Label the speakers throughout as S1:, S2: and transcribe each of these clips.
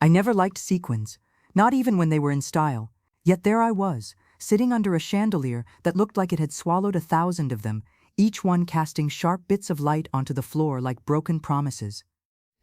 S1: I never liked sequins, not even when they were in style, yet there I was, sitting under a chandelier that looked like it had swallowed 1,000 of them, each one casting sharp bits of light onto the floor like broken promises.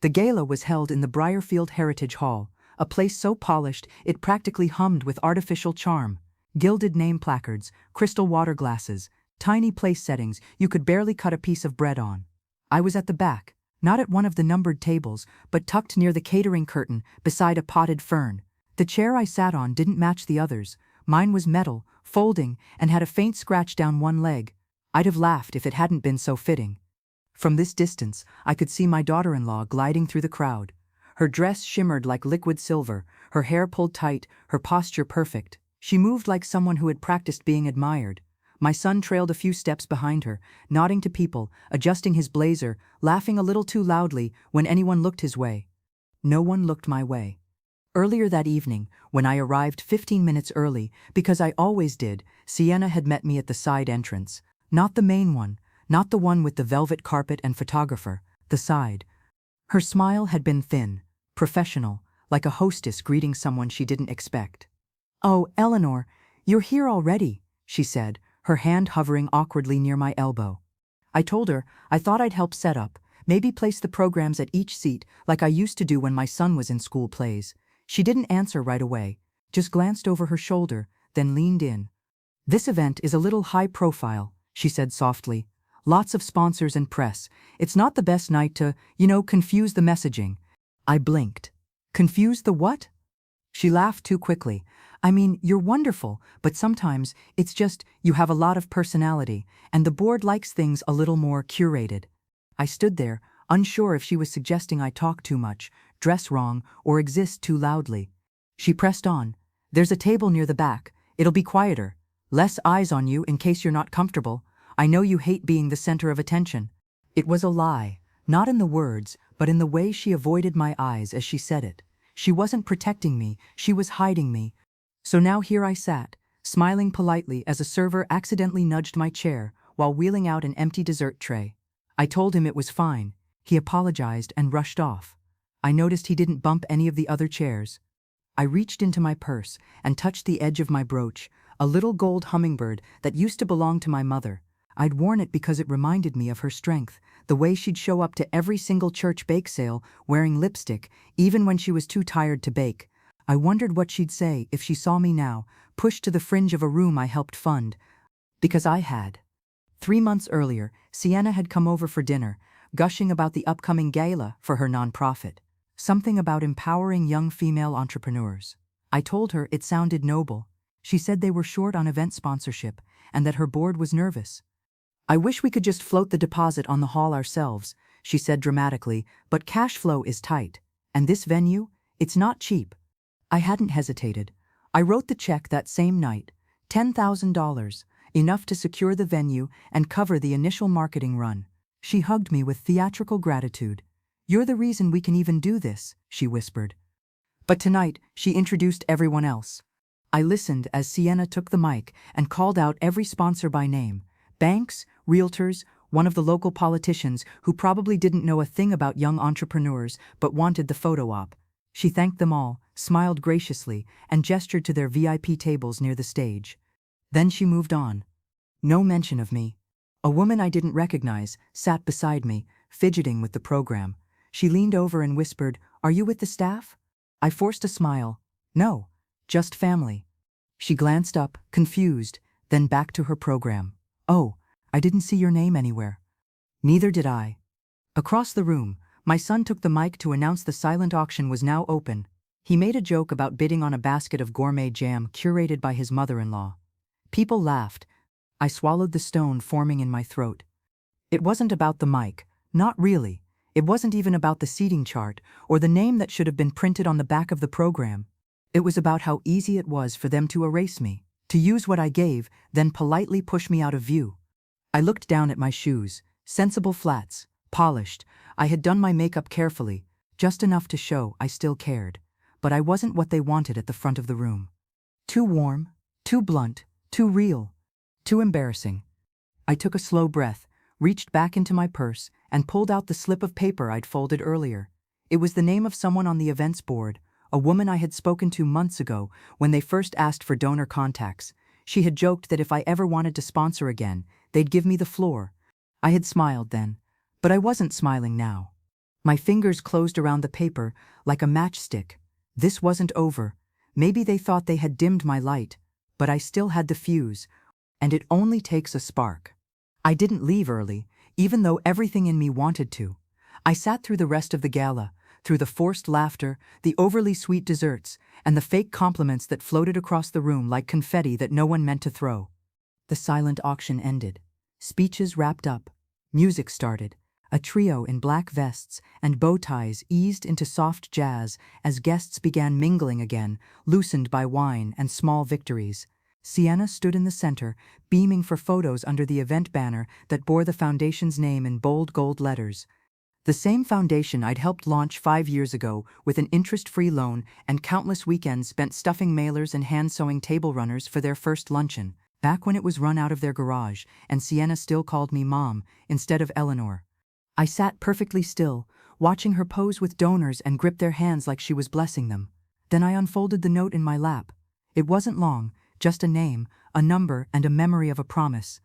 S1: The gala was held in the Briarfield Heritage Hall, a place so polished it practically hummed with artificial charm. Gilded name placards, crystal water glasses, tiny place settings you could barely cut a piece of bread on. I was at the back, not at one of the numbered tables, but tucked near the catering curtain beside a potted fern. The chair I sat on didn't match the others. Mine was metal, folding, and had a faint scratch down one leg. I'd have laughed if it hadn't been so fitting. From this distance, I could see my daughter-in-law gliding through the crowd. Her dress shimmered like liquid silver, her hair pulled tight, her posture perfect. She moved like someone who had practiced being admired. My son trailed a few steps behind her, nodding to people, adjusting his blazer, laughing a little too loudly when anyone looked his way. No one looked my way. Earlier that evening, when I arrived 15 minutes early, because I always did, Sienna had met me at the side entrance. Not the main one, not the one with the velvet carpet and photographer, the side. Her smile had been thin, professional, like a hostess greeting someone she didn't expect. "Oh, Eleanor, you're here already," she said, her hand hovering awkwardly near my elbow. I told her I thought I'd help set up, maybe place the programs at each seat like I used to do when my son was in school plays. She didn't answer right away, just glanced over her shoulder, then leaned in. "This event is a little high profile," she said softly. "Lots of sponsors and press. It's not the best night to, confuse the messaging." I blinked. "Confuse the what?" She laughed too quickly. "I mean, you're wonderful, but sometimes it's just you have a lot of personality, and the board likes things a little more curated." I stood there, unsure if she was suggesting I talk too much, dress wrong, or exist too loudly. She pressed on. "There's a table near the back. It'll be quieter. Less eyes on you in case you're not comfortable. I know you hate being the center of attention." It was a lie, not in the words, but in the way she avoided my eyes as she said it. She wasn't protecting me, she was hiding me. So now here I sat, smiling politely as a server accidentally nudged my chair while wheeling out an empty dessert tray. I told him it was fine. He apologized and rushed off. I noticed he didn't bump any of the other chairs. I reached into my purse and touched the edge of my brooch, a little gold hummingbird that used to belong to my mother. I'd worn it because it reminded me of her strength, the way she'd show up to every single church bake sale wearing lipstick, even when she was too tired to bake. I wondered what she'd say if she saw me now, pushed to the fringe of a room I helped fund. Because I had. 3 months earlier, Sienna had come over for dinner, gushing about the upcoming gala for her nonprofit. Something about empowering young female entrepreneurs. I told her it sounded noble. She said they were short on event sponsorship and that her board was nervous. "I wish we could just float the deposit on the hall ourselves," she said dramatically, "but cash flow is tight. And this venue? It's not cheap." I hadn't hesitated. I wrote the check that same night, $10,000, enough to secure the venue and cover the initial marketing run. She hugged me with theatrical gratitude. "You're the reason we can even do this," she whispered. But tonight, she introduced everyone else. I listened as Sienna took the mic and called out every sponsor by name. Banks, realtors, one of the local politicians who probably didn't know a thing about young entrepreneurs but wanted the photo op. She thanked them all, smiled graciously, and gestured to their VIP tables near the stage. Then she moved on. No mention of me. A woman I didn't recognize sat beside me, fidgeting with the program. She leaned over and whispered, "Are you with the staff?" I forced a smile. "No, just family." She glanced up, confused, then back to her program. "Oh, I didn't see your name anywhere." Neither did I. Across the room, my son took the mic to announce the silent auction was now open. He made a joke about bidding on a basket of gourmet jam curated by his mother-in-law. People laughed. I swallowed the stone forming in my throat. It wasn't about the mic, not really. It wasn't even about the seating chart or the name that should have been printed on the back of the program. It was about how easy it was for them to erase me, to use what I gave, then politely push me out of view. I looked down at my shoes, sensible flats, polished. I had done my makeup carefully, just enough to show I still cared. But I wasn't what they wanted at the front of the room. Too warm, too blunt, too real, too embarrassing. I took a slow breath, reached back into my purse, and pulled out the slip of paper I'd folded earlier. It was the name of someone on the events board, a woman I had spoken to months ago when they first asked for donor contacts. She had joked that if I ever wanted to sponsor again, they'd give me the floor. I had smiled then, but I wasn't smiling now. My fingers closed around the paper like a matchstick. This wasn't over. Maybe they thought they had dimmed my light, but I still had the fuse, and it only takes a spark. I didn't leave early, even though everything in me wanted to. I sat through the rest of the gala, through the forced laughter, the overly sweet desserts, and the fake compliments that floated across the room like confetti that no one meant to throw. The silent auction ended. Speeches wrapped up. Music started. A trio in black vests and bow ties eased into soft jazz as guests began mingling again, loosened by wine and small victories. Sienna stood in the center, beaming for photos under the event banner that bore the foundation's name in bold gold letters. The same foundation I'd helped launch 5 years ago with an interest-free loan and countless weekends spent stuffing mailers and hand-sewing table runners for their first luncheon, back when it was run out of their garage and Sienna still called me Mom instead of Eleanor. I sat perfectly still, watching her pose with donors and grip their hands like she was blessing them. Then I unfolded the note in my lap. It wasn't long, just a name, a number, and a memory of a promise.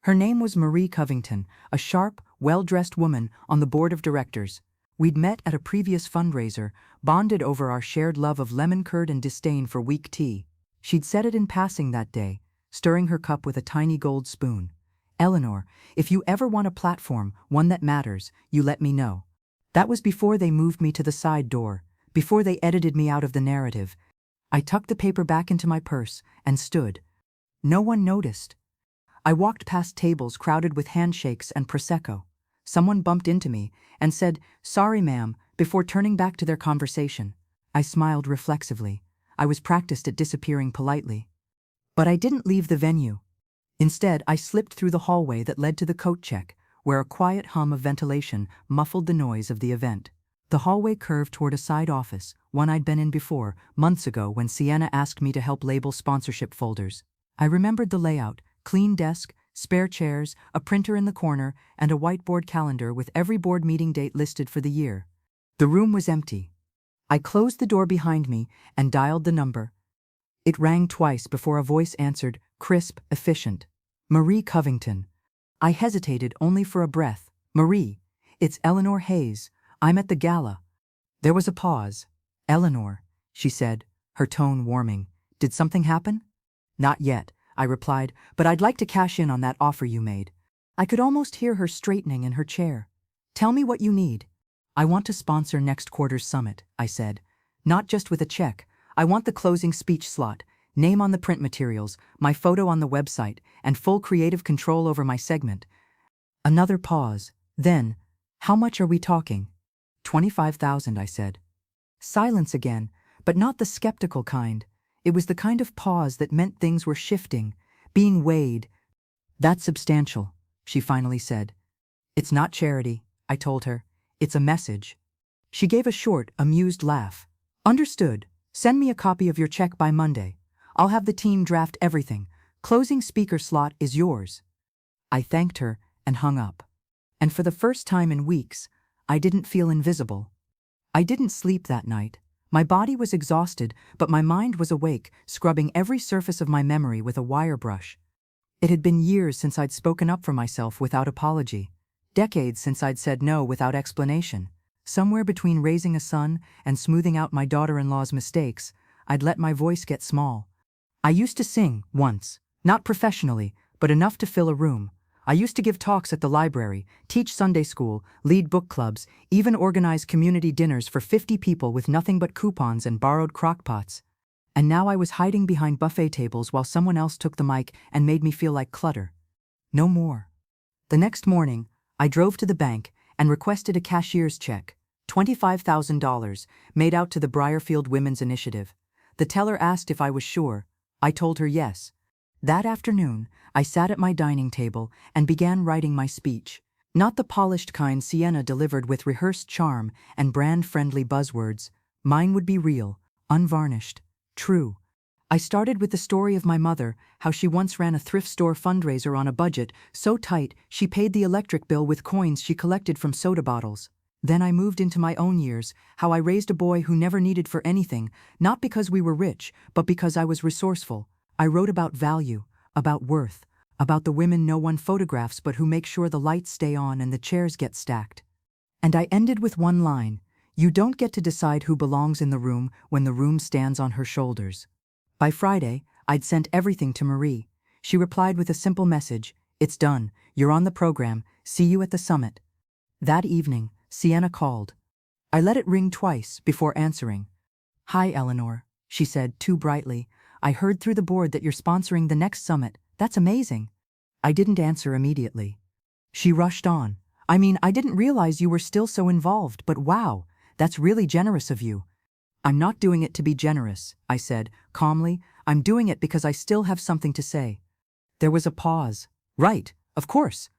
S1: Her name was Marie Covington, a sharp, well-dressed woman on the board of directors. We'd met at a previous fundraiser, bonded over our shared love of lemon curd and disdain for weak tea. She'd said it in passing that day, stirring her cup with a tiny gold spoon. Eleanor, if you ever want a platform, one that matters, you let me know. That was before they moved me to the side door, before they edited me out of the narrative. I tucked the paper back into my purse and stood. No one noticed. I walked past tables crowded with handshakes and Prosecco. Someone bumped into me and said, "Sorry, ma'am," before turning back to their conversation. I smiled reflexively. I was practiced at disappearing politely. But I didn't leave the venue. Instead, I slipped through the hallway that led to the coat check, where a quiet hum of ventilation muffled the noise of the event. The hallway curved toward a side office, one I'd been in before, months ago when Sienna asked me to help label sponsorship folders. I remembered the layout: clean desk, spare chairs, a printer in the corner, and a whiteboard calendar with every board meeting date listed for the year. The room was empty. I closed the door behind me and dialed the number. It rang twice before a voice answered, crisp, efficient. Marie Covington. I hesitated only for a breath. "Marie, it's Eleanor Hayes. I'm at the gala." There was a pause. "Eleanor," she said, her tone warming. "Did something happen?" "Not yet," I replied, "but I'd like to cash in on that offer you made." I could almost hear her straightening in her chair. "Tell me what you need." "I want to sponsor next quarter's summit," I said. "Not just with a check. I want the closing speech slot, name on the print materials, my photo on the website, and full creative control over my segment." Another pause. Then, "How much are we talking?" "25,000, I said. Silence again, but not the skeptical kind. It was the kind of pause that meant things were shifting, being weighed. "That's substantial," she finally said. "It's not charity," I told her. "It's a message." She gave a short, amused laugh. "Understood. Send me a copy of your check by Monday. I'll have the team draft everything. Closing speaker slot is yours." I thanked her and hung up. And for the first time in weeks, I didn't feel invisible. I didn't sleep that night. My body was exhausted, but my mind was awake, scrubbing every surface of my memory with a wire brush. It had been years since I'd spoken up for myself without apology. Decades since I'd said no without explanation. Somewhere between raising a son and smoothing out my daughter-in-law's mistakes, I'd let my voice get small. I used to sing, once. Not professionally, but enough to fill a room. I used to give talks at the library, teach Sunday school, lead book clubs, even organize community dinners for 50 people with nothing but coupons and borrowed crockpots. And now I was hiding behind buffet tables while someone else took the mic and made me feel like clutter. No more. The next morning, I drove to the bank and requested a cashier's check, $25,000, made out to the Briarfield Women's Initiative. The teller asked if I was sure. I told her yes. That afternoon, I sat at my dining table and began writing my speech. Not the polished kind Sienna delivered with rehearsed charm and brand-friendly buzzwords. Mine would be real, unvarnished, true. I started with the story of my mother, how she once ran a thrift store fundraiser on a budget so tight she paid the electric bill with coins she collected from soda bottles. Then I moved into my own years, how I raised a boy who never needed for anything, not because we were rich, but because I was resourceful. I wrote about value, about worth, about the women no one photographs but who make sure the lights stay on and the chairs get stacked. And I ended with one line: you don't get to decide who belongs in the room when the room stands on her shoulders. By Friday, I'd sent everything to Marie. She replied with a simple message: it's done, you're on the program, see you at the summit. That evening, Sienna called. I let it ring twice before answering. Hi, Eleanor, she said too brightly. I heard through the board that you're sponsoring the next summit. That's amazing. I didn't answer immediately. She rushed on. I mean, I didn't realize you were still so involved, but wow, that's really generous of you. I'm not doing it to be generous, I said, calmly. I'm doing it because I still have something to say. There was a pause. Right, of course.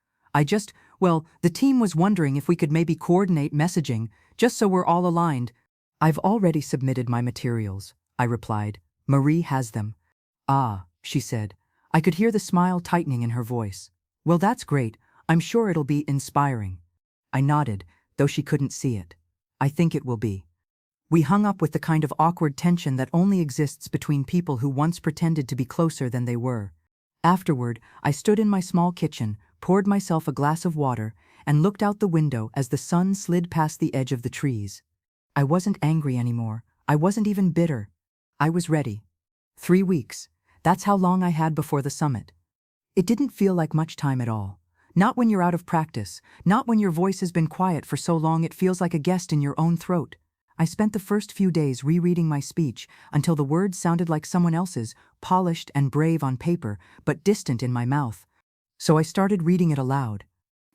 S1: Well, the team was wondering if we could maybe coordinate messaging, just so we're all aligned. I've already submitted my materials, I replied. Marie has them. Ah, she said. I could hear the smile tightening in her voice. Well, that's great. I'm sure it'll be inspiring. I nodded, though she couldn't see it. I think it will be. We hung up with the kind of awkward tension that only exists between people who once pretended to be closer than they were. Afterward, I stood in my small kitchen, poured myself a glass of water, and looked out the window as the sun slid past the edge of the trees. I wasn't angry anymore. I wasn't even bitter. I was ready. 3 weeks. That's how long I had before the summit. It didn't feel like much time at all. Not when you're out of practice, not when your voice has been quiet for so long it feels like a guest in your own throat. I spent the first few days rereading my speech until the words sounded like someone else's, polished and brave on paper, but distant in my mouth. So I started reading it aloud.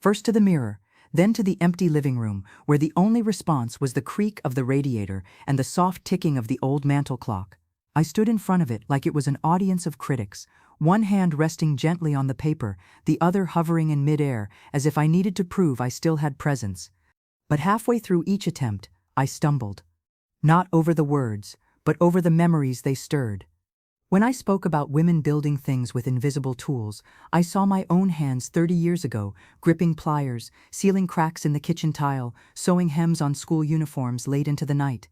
S1: First to the mirror, then to the empty living room, where the only response was the creak of the radiator and the soft ticking of the old mantel clock. I stood in front of it like it was an audience of critics, one hand resting gently on the paper, the other hovering in midair, as if I needed to prove I still had presence. But halfway through each attempt, I stumbled. Not over the words, but over the memories they stirred. When I spoke about women building things with invisible tools, I saw my own hands 30 years ago, gripping pliers, sealing cracks in the kitchen tile, sewing hems on school uniforms late into the night.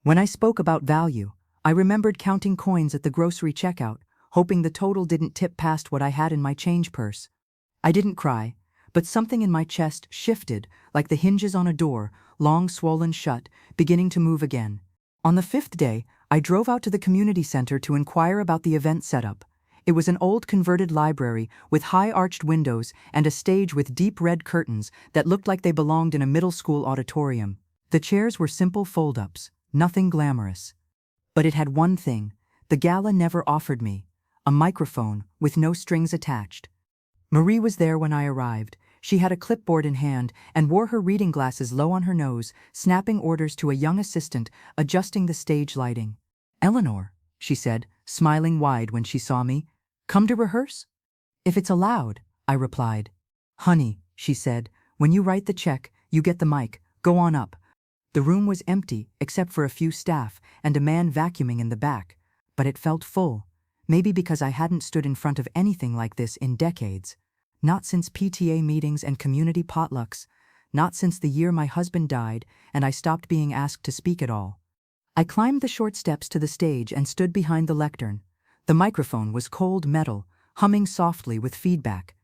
S1: When I spoke about value, I remembered counting coins at the grocery checkout, hoping the total didn't tip past what I had in my change purse. I didn't cry, but something in my chest shifted, like the hinges on a door, long swollen shut, beginning to move again. On the 5th day, I drove out to the community center to inquire about the event setup. It was an old converted library with high-arched windows and a stage with deep red curtains that looked like they belonged in a middle school auditorium. The chairs were simple fold-ups, nothing glamorous. But it had one thing the gala never offered me: a microphone with no strings attached. Marie was there when I arrived. She had a clipboard in hand and wore her reading glasses low on her nose, snapping orders to a young assistant, adjusting the stage lighting. Eleanor, she said, smiling wide when she saw me, come to rehearse? If it's allowed, I replied. Honey, she said, when you write the check, you get the mic, go on up. The room was empty, except for a few staff and a man vacuuming in the back, but it felt full, maybe because I hadn't stood in front of anything like this in decades. Not since PTA meetings and community potlucks, not since the year my husband died and I stopped being asked to speak at all. I climbed the short steps to the stage and stood behind the lectern. The microphone was cold metal, humming softly with feedback.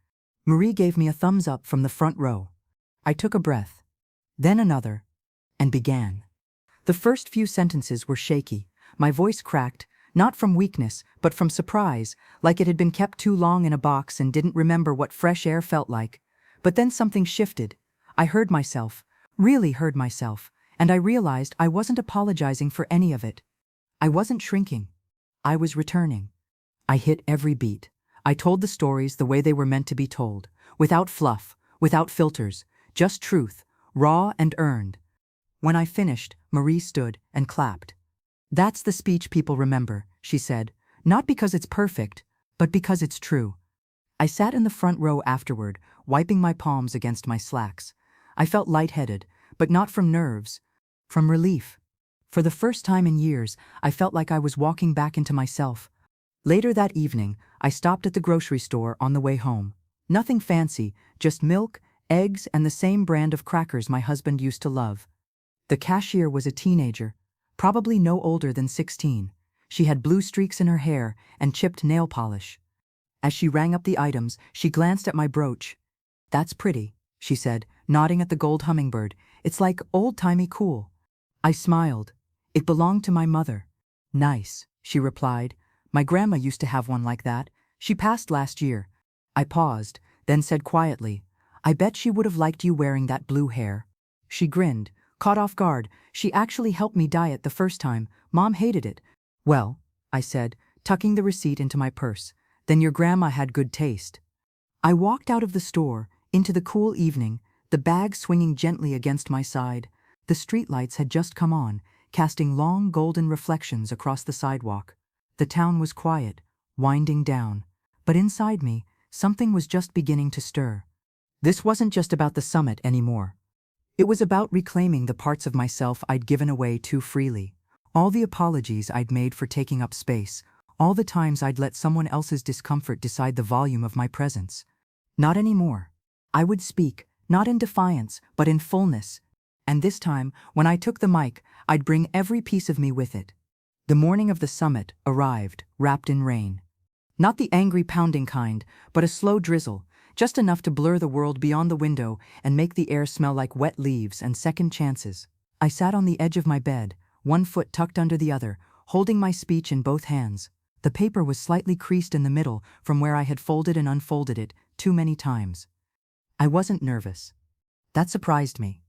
S1: Marie gave me a thumbs up from the front row. I took a breath, then another, and began. The first few sentences were shaky. My voice cracked, not from weakness, but from surprise, like it had been kept too long in a box and didn't remember what fresh air felt like. But then something shifted. I heard myself, really heard myself, and I realized I wasn't apologizing for any of it. I wasn't shrinking. I was returning. I hit every beat. I told the stories the way they were meant to be told, without fluff, without filters, just truth, raw and earned. When I finished, Marie stood and clapped. That's the speech people remember, she said, not because it's perfect, but because it's true. I sat in the front row afterward, wiping my palms against my slacks. I felt lightheaded, but not from nerves, from relief. For the first time in years, I felt like I was walking back into myself. Later that evening, I stopped at the grocery store on the way home. Nothing fancy, just milk, eggs, and the same brand of crackers my husband used to love. The cashier was a teenager, probably no older than 16. She had blue streaks in her hair and chipped nail polish. As she rang up the items, she glanced at my brooch. "That's pretty," she said, nodding at the gold hummingbird. "It's like old-timey cool." I smiled. "It belonged to my mother." "Nice," she replied. "My grandma used to have one like that. She passed last year." I paused, then said quietly, "I bet she would have liked you wearing that blue hair." She grinned, caught off guard. "She actually helped me dye it the first time. Mom hated it." "Well," I said, tucking the receipt into my purse, "then your grandma had good taste." I walked out of the store, into the cool evening, the bag swinging gently against my side. The streetlights had just come on, casting long golden reflections across the sidewalk. The town was quiet, winding down. But inside me, something was just beginning to stir. This wasn't just about the summit anymore. It was about reclaiming the parts of myself I'd given away too freely. All the apologies I'd made for taking up space, all the times I'd let someone else's discomfort decide the volume of my presence. Not anymore. I would speak, not in defiance, but in fullness. And this time, when I took the mic, I'd bring every piece of me with it. The morning of the summit arrived, wrapped in rain. Not the angry pounding kind, but a slow drizzle, just enough to blur the world beyond the window and make the air smell like wet leaves and second chances. I sat on the edge of my bed, one foot tucked under the other, holding my speech in both hands. The paper was slightly creased in the middle from where I had folded and unfolded it too many times. I wasn't nervous. That surprised me.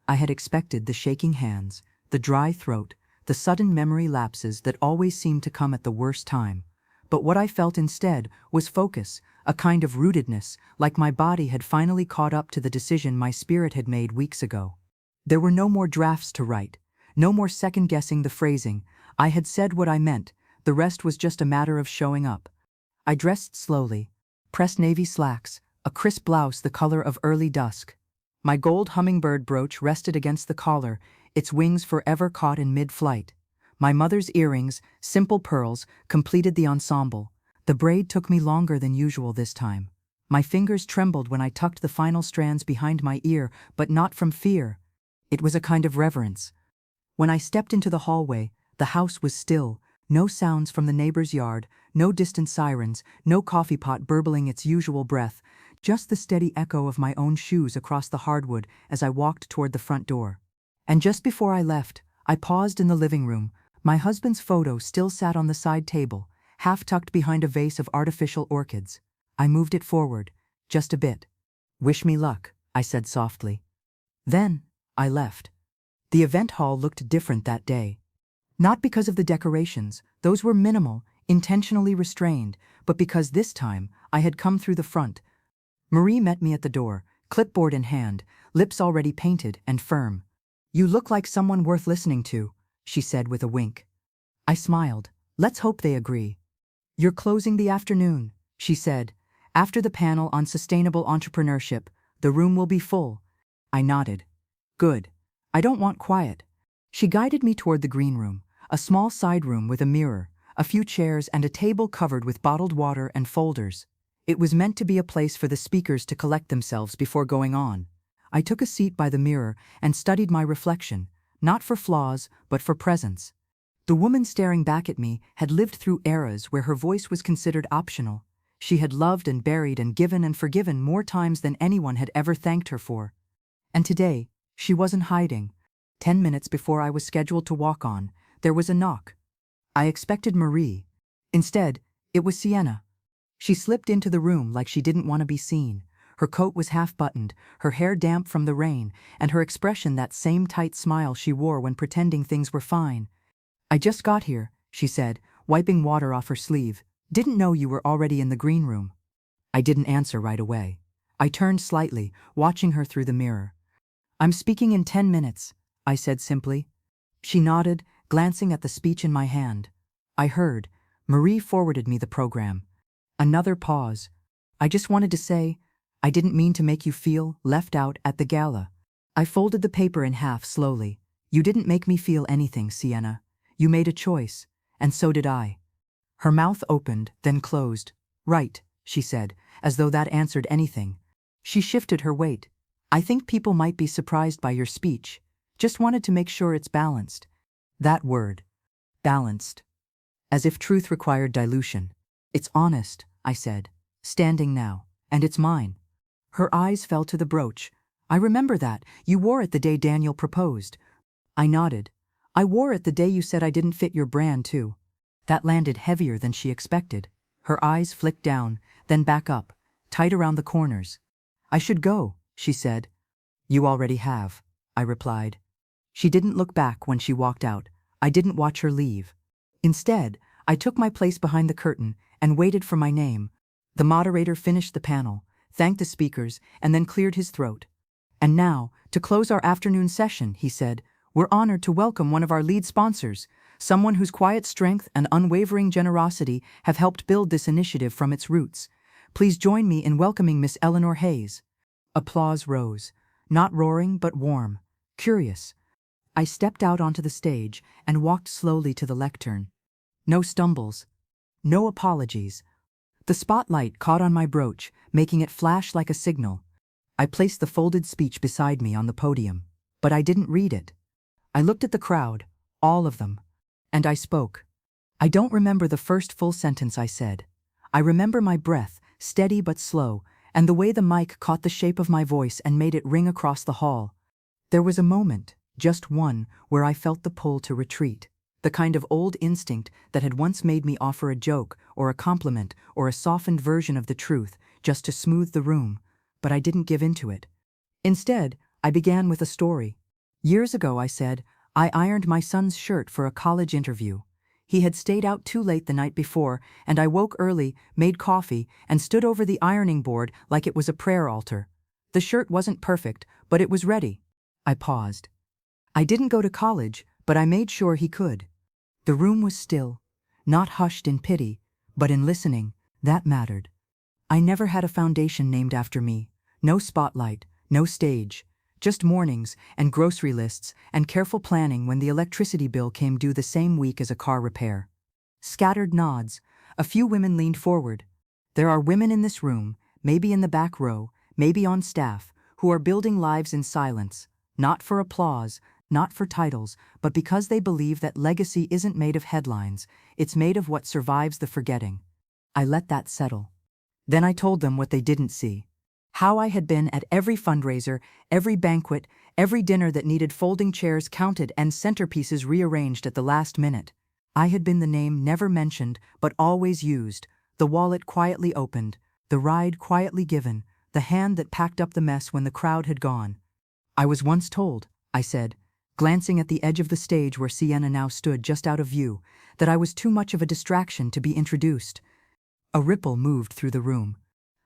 S1: I had expected the shaking hands, the dry throat, the sudden memory lapses that always seemed to come at the worst time. But what I felt instead was focus, a kind of rootedness, like my body had finally caught up to the decision my spirit had made weeks ago. There were no more drafts to write, no more second-guessing the phrasing. I had said what I meant, the rest was just a matter of showing up. I dressed slowly, pressed navy slacks, a crisp blouse the color of early dusk. My gold hummingbird brooch rested against the collar, its wings forever caught in mid-flight. My mother's earrings, simple pearls, completed the ensemble. The braid took me longer than usual this time. My fingers trembled when I tucked the final strands behind my ear, but not from fear. It was a kind of reverence. When I stepped into the hallway, the house was still, no sounds from the neighbor's yard, no distant sirens, no coffee pot burbling its usual breath, just the steady echo of my own shoes across the hardwood as I walked toward the front door. And just before I left, I paused in the living room. My husband's photo still sat on the side table, half tucked behind a vase of artificial orchids. I moved it forward, just a bit. "Wish me luck," I said softly. Then, I left. The event hall looked different that day. Not because of the decorations, those were minimal, intentionally restrained, but because this time I had come through the front. Marie met me at the door, clipboard in hand, lips already painted and firm. "You look like someone worth listening to," she said with a wink. I smiled. "Let's hope they agree." "You're closing the afternoon," she said. "After the panel on sustainable entrepreneurship, the room will be full." I nodded. "Good. I don't want quiet." She guided me toward the green room, a small side room with a mirror, a few chairs and a table covered with bottled water and folders. It was meant to be a place for the speakers to collect themselves before going on. I took a seat by the mirror and studied my reflection, not for flaws, but for presence. The woman staring back at me had lived through eras where her voice was considered optional. She had loved and buried and given and forgiven more times than anyone had ever thanked her for. And today, she wasn't hiding. 10 minutes before I was scheduled to walk on, there was a knock. I expected Marie. Instead, it was Sienna. She slipped into the room like she didn't want to be seen. Her coat was half-buttoned, her hair damp from the rain, and her expression that same tight smile she wore when pretending things were fine. "I just got here," she said, wiping water off her sleeve. "Didn't know you were already in the green room." I didn't answer right away. I turned slightly, watching her through the mirror. "I'm speaking in 10 minutes, I said simply. She nodded, glancing at the speech in my hand. I heard. Marie forwarded me the program. Another pause. "I just wanted to say, I didn't mean to make you feel left out at the gala." I folded the paper in half slowly. "You didn't make me feel anything, Sienna. You made a choice, and so did I." Her mouth opened, then closed. "Right," she said, as though that answered anything. She shifted her weight. I think people might be surprised by your speech. Just wanted to make sure it's balanced. That word. Balanced. As if truth required dilution. It's honest, I said, standing now, and it's mine. Her eyes fell to the brooch. I remember that. You wore it the day Daniel proposed. I nodded. I wore it the day you said I didn't fit your brand, too. That landed heavier than she expected. Her eyes flicked down, then back up, tight around the corners. I should go, she said. You already have, I replied. She didn't look back when she walked out. I didn't watch her leave. Instead, I took my place behind the curtain and waited for my name. The moderator finished the panel, thanked the speakers, and then cleared his throat. And now, to close our afternoon session, he said, we're honored to welcome one of our lead sponsors, someone whose quiet strength and unwavering generosity have helped build this initiative from its roots. Please join me in welcoming Miss Eleanor Hayes. Applause rose, not roaring but warm, curious. I stepped out onto the stage and walked slowly to the lectern. No stumbles, no apologies. The spotlight caught on my brooch, making it flash like a signal. I placed the folded speech beside me on the podium, but I didn't read it. I looked at the crowd, all of them, and I spoke. I don't remember the first full sentence I said. I remember my breath, steady but slow, and the way the mic caught the shape of my voice and made it ring across the hall. There was a moment, just one, where I felt the pull to retreat, the kind of old instinct that had once made me offer a joke or a compliment or a softened version of the truth just to smooth the room, but I didn't give in to it. Instead, I began with a story. Years ago, I said, I ironed my son's shirt for a college interview. He had stayed out too late the night before, and I woke early, made coffee, and stood over the ironing board like it was a prayer altar. The shirt wasn't perfect, but it was ready. I paused. I didn't go to college, but I made sure he could. The room was still, not hushed in pity, but in listening. That mattered. I never had a foundation named after me. No spotlight, no stage. Just mornings and grocery lists and careful planning when the electricity bill came due the same week as a car repair. Scattered nods. A few women leaned forward. There are women in this room, maybe in the back row, maybe on staff, who are building lives in silence, not for applause, not for titles, but because they believe that legacy isn't made of headlines, it's made of what survives the forgetting. I let that settle. Then I told them what they didn't see. How I had been at every fundraiser, every banquet, every dinner that needed folding chairs counted and centerpieces rearranged at the last minute. I had been the name never mentioned but always used, the wallet quietly opened, the ride quietly given, the hand that packed up the mess when the crowd had gone. I was once told, I said, glancing at the edge of the stage where Sienna now stood just out of view, that I was too much of a distraction to be introduced. A ripple moved through the room.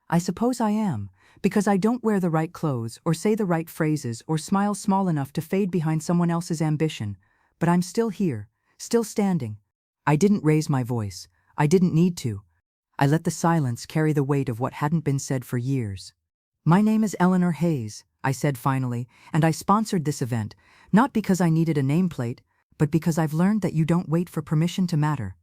S1: I suppose I am, because I don't wear the right clothes or say the right phrases or smile small enough to fade behind someone else's ambition, but I'm still here, still standing. I didn't raise my voice. I didn't need to. I let the silence carry the weight of what hadn't been said for years. My name is Eleanor Hayes, I said finally, and I sponsored this event, not because I needed a nameplate, but because I've learned that you don't wait for permission to matter.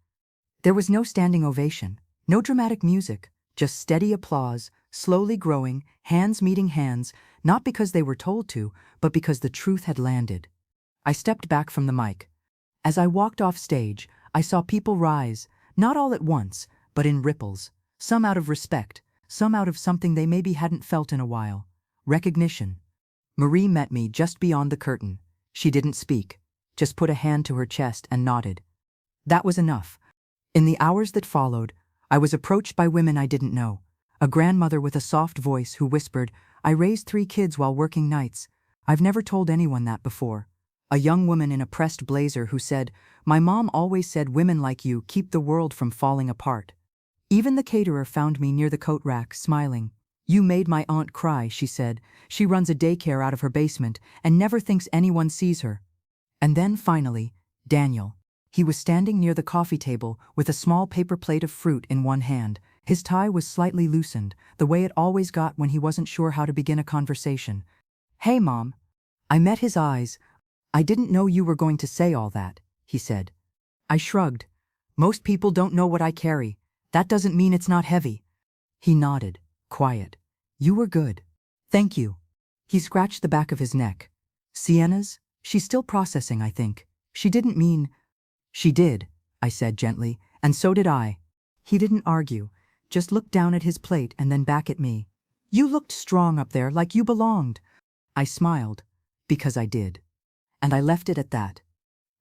S1: There was no standing ovation, no dramatic music, just steady applause, slowly growing, hands meeting hands, not because they were told to, but because the truth had landed. I stepped back from the mic. As I walked off stage, I saw people rise, not all at once, but in ripples, some out of respect, some out of something they maybe hadn't felt in a while. Recognition. Marie met me just beyond the curtain. She didn't speak, just put a hand to her chest and nodded. That was enough. In the hours that followed, I was approached by women I didn't know. A grandmother with a soft voice who whispered, I raised 3 kids while working nights. I've never told anyone that before. A young woman in a pressed blazer who said, my mom always said women like you keep the world from falling apart. Even the caterer found me near the coat rack, smiling. You made my aunt cry, she said. She runs a daycare out of her basement and never thinks anyone sees her. And then finally, Daniel. He was standing near the coffee table with a small paper plate of fruit in one hand. His tie was slightly loosened, the way it always got when he wasn't sure how to begin a conversation. Hey, Mom. I met his eyes. I didn't know you were going to say all that, he said. I shrugged. Most people don't know what I carry. That doesn't mean it's not heavy. He nodded, quiet. You were good. Thank you. He scratched the back of his neck. Sienna's? She's still processing, I think. She didn't mean… She did, I said gently, and so did I. He didn't argue, just looked down at his plate and then back at me. You looked strong up there, like you belonged. I smiled, because I did. And I left it at that.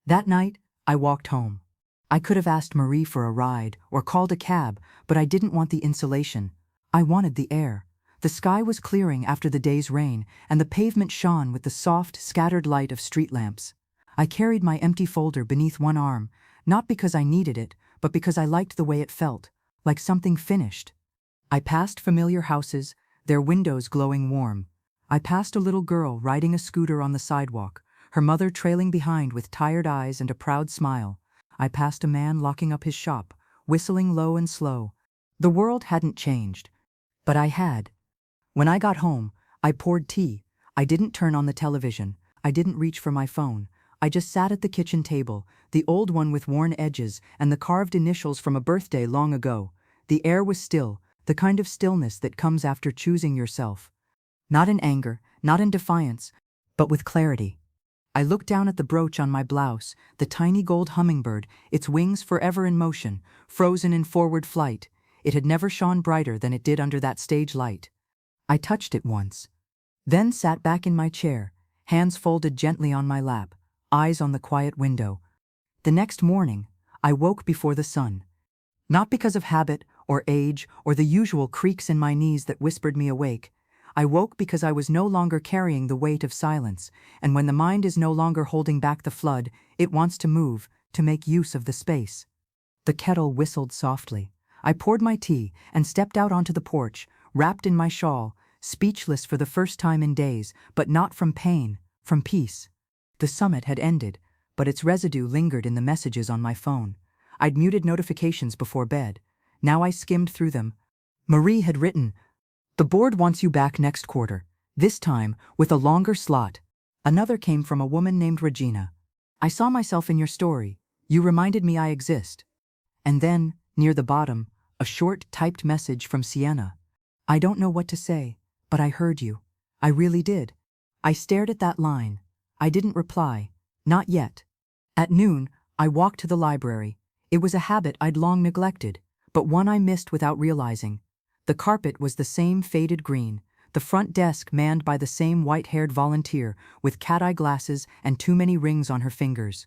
S1: That night, I walked home. I could have asked Marie for a ride or called a cab, but I didn't want the insulation. I wanted the air. The sky was clearing after the day's rain, and the pavement shone with the soft, scattered light of street lamps. I carried my empty folder beneath one arm, not because I needed it, but because I liked the way it felt, like something finished. I passed familiar houses, their windows glowing warm. I passed a little girl riding a scooter on the sidewalk, her mother trailing behind with tired eyes and a proud smile. I passed a man locking up his shop, whistling low and slow. The world hadn't changed, but I had. When I got home, I poured tea. I didn't turn on the television. I didn't reach for my phone. I just sat at the kitchen table, the old one with worn edges and the carved initials from a birthday long ago. The air was still, the kind of stillness that comes after choosing yourself. Not in anger, not in defiance, but with clarity. I looked down at the brooch on my blouse, the tiny gold hummingbird, its wings forever in motion, frozen in forward flight. It had never shone brighter than it did under that stage light. I touched it once, then sat back in my chair, hands folded gently on my lap, eyes on the quiet window. The next morning, I woke before the sun. Not because of habit or age or the usual creaks in my knees that whispered me awake. I woke because I was no longer carrying the weight of silence, and when the mind is no longer holding back the flood, it wants to move, to make use of the space. The kettle whistled softly. I poured my tea and stepped out onto the porch, wrapped in my shawl, speechless for the first time in days, but not from pain, from peace. The summit had ended, but its residue lingered in the messages on my phone. I'd muted notifications before bed. Now I skimmed through them. Marie had written, "The board wants you back next quarter, this time with a longer slot." Another came from a woman named Regina. "I saw myself in your story. You reminded me I exist." And then, near the bottom, a short typed message from Sienna. "I don't know what to say, but I heard you. I really did." I stared at that line. I didn't reply. Not yet. At noon, I walked to the library. It was a habit I'd long neglected, but one I missed without realizing. The carpet was the same faded green, the front desk manned by the same white-haired volunteer with cat-eye glasses and too many rings on her fingers.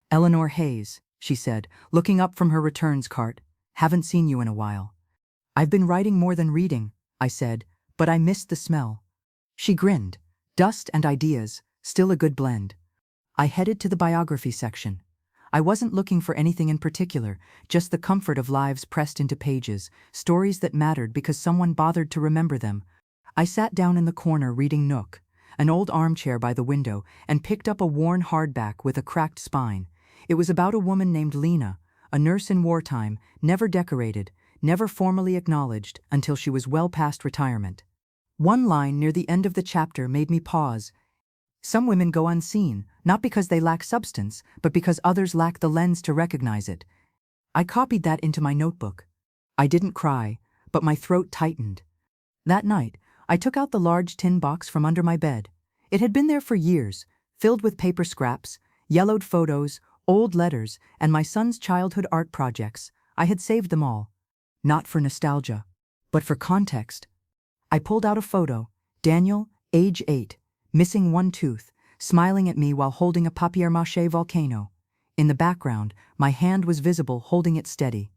S1: "Eleanor Hayes," she said, looking up from her returns cart. "Haven't seen you in a while." "I've been writing more than reading," I said, "but I missed the smell." She grinned. Dust and ideas, still a good blend. I headed to the biography section. I wasn't looking for anything in particular, just the comfort of lives pressed into pages, stories that mattered because someone bothered to remember them. I sat down in the corner reading Nook, an old armchair by the window, and picked up a worn hardback with a cracked spine. It was about a woman named Lena, a nurse in wartime, never decorated, never formally acknowledged until she was well past retirement. One line near the end of the chapter made me pause. "Some women go unseen, not because they lack substance, but because others lack the lens to recognize it." I copied that into my notebook. I didn't cry, but my throat tightened. That night, I took out the large tin box from under my bed. It had been there for years, filled with paper scraps, yellowed photos, old letters, and my son's childhood art projects. I had saved them all. Not for nostalgia, but for context. I pulled out a photo. Daniel, age 8, missing one tooth, smiling at me while holding a papier-mâché volcano. In the background, my hand was visible holding it steady.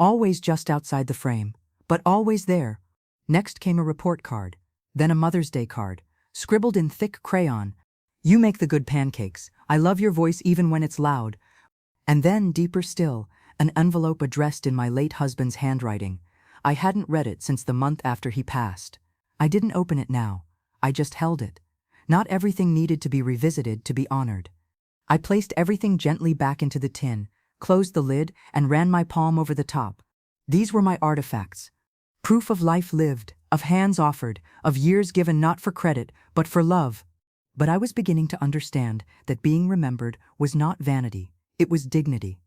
S1: Always just outside the frame, but always there. Next came a report card, then a Mother's Day card, scribbled in thick crayon. "You make the good pancakes. I love your voice even when it's loud." And then, deeper still, an envelope addressed in my late husband's handwriting. I hadn't read it since the month after he passed. I didn't open it now. I just held it. Not everything needed to be revisited to be honored. I placed everything gently back into the tin, closed the lid, and ran my palm over the top. These were my artifacts. Proof of life lived, of hands offered, of years given not for credit, but for love. But I was beginning to understand that being remembered was not vanity, it was dignity.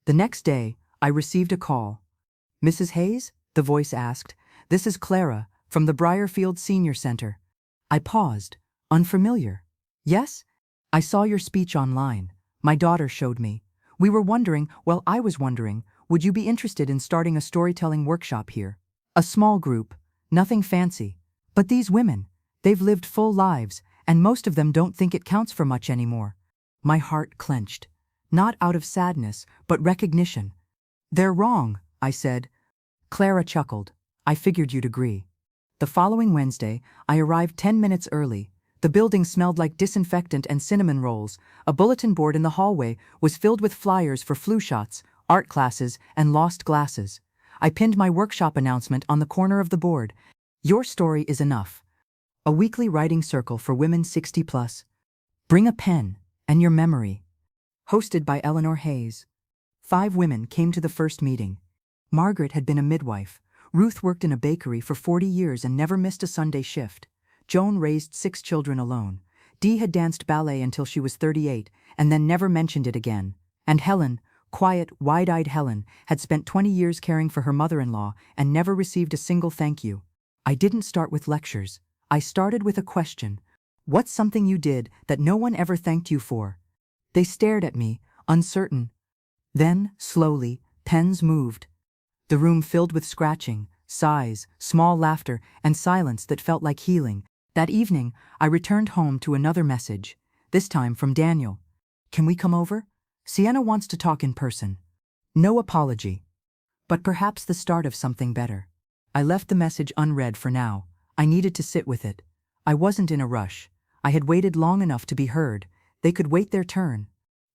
S1: The next day, I received a call. "Mrs. Hayes?" the voice asked. "This is Clara, from the Briarfield Senior Center." I paused. Unfamiliar. Yes? I saw your speech online. My daughter showed me. We were wondering, well, I was wondering, would you be interested in starting a storytelling workshop here? A small group, nothing fancy. But these women, they've lived full lives, and most of them don't think it counts for much anymore. My heart clenched. Not out of sadness, but recognition. They're wrong, I said. Clara chuckled. I figured you'd agree. The following Wednesday, I arrived 10 minutes early. The building smelled like disinfectant and cinnamon rolls. A bulletin board in the hallway was filled with flyers for flu shots, art classes, and lost glasses. I pinned my workshop announcement on the corner of the board. Your story is enough. A weekly writing circle for women 60 plus. Bring a pen and your memory. Hosted by Eleanor Hayes. 5 women came to the first meeting. Margaret had been a midwife. Ruth worked in a bakery for 40 years and never missed a Sunday shift. Joan raised 6 children alone. Dee had danced ballet until she was 38 and then never mentioned it again. And Helen, quiet, wide-eyed Helen, had spent 20 years caring for her mother-in-law and never received a single thank you. I didn't start with lectures. I started with a question. What's something you did that no one ever thanked you for? They stared at me, uncertain. Then, slowly, pens moved. The room filled with scratching, sighs, small laughter, and silence that felt like healing. That evening, I returned home to another message, this time from Daniel. Can we come over? Sienna wants to talk in person. No apology. But perhaps the start of something better. I left the message unread for now. I needed to sit with it. I wasn't in a rush. I had waited long enough to be heard. They could wait their turn.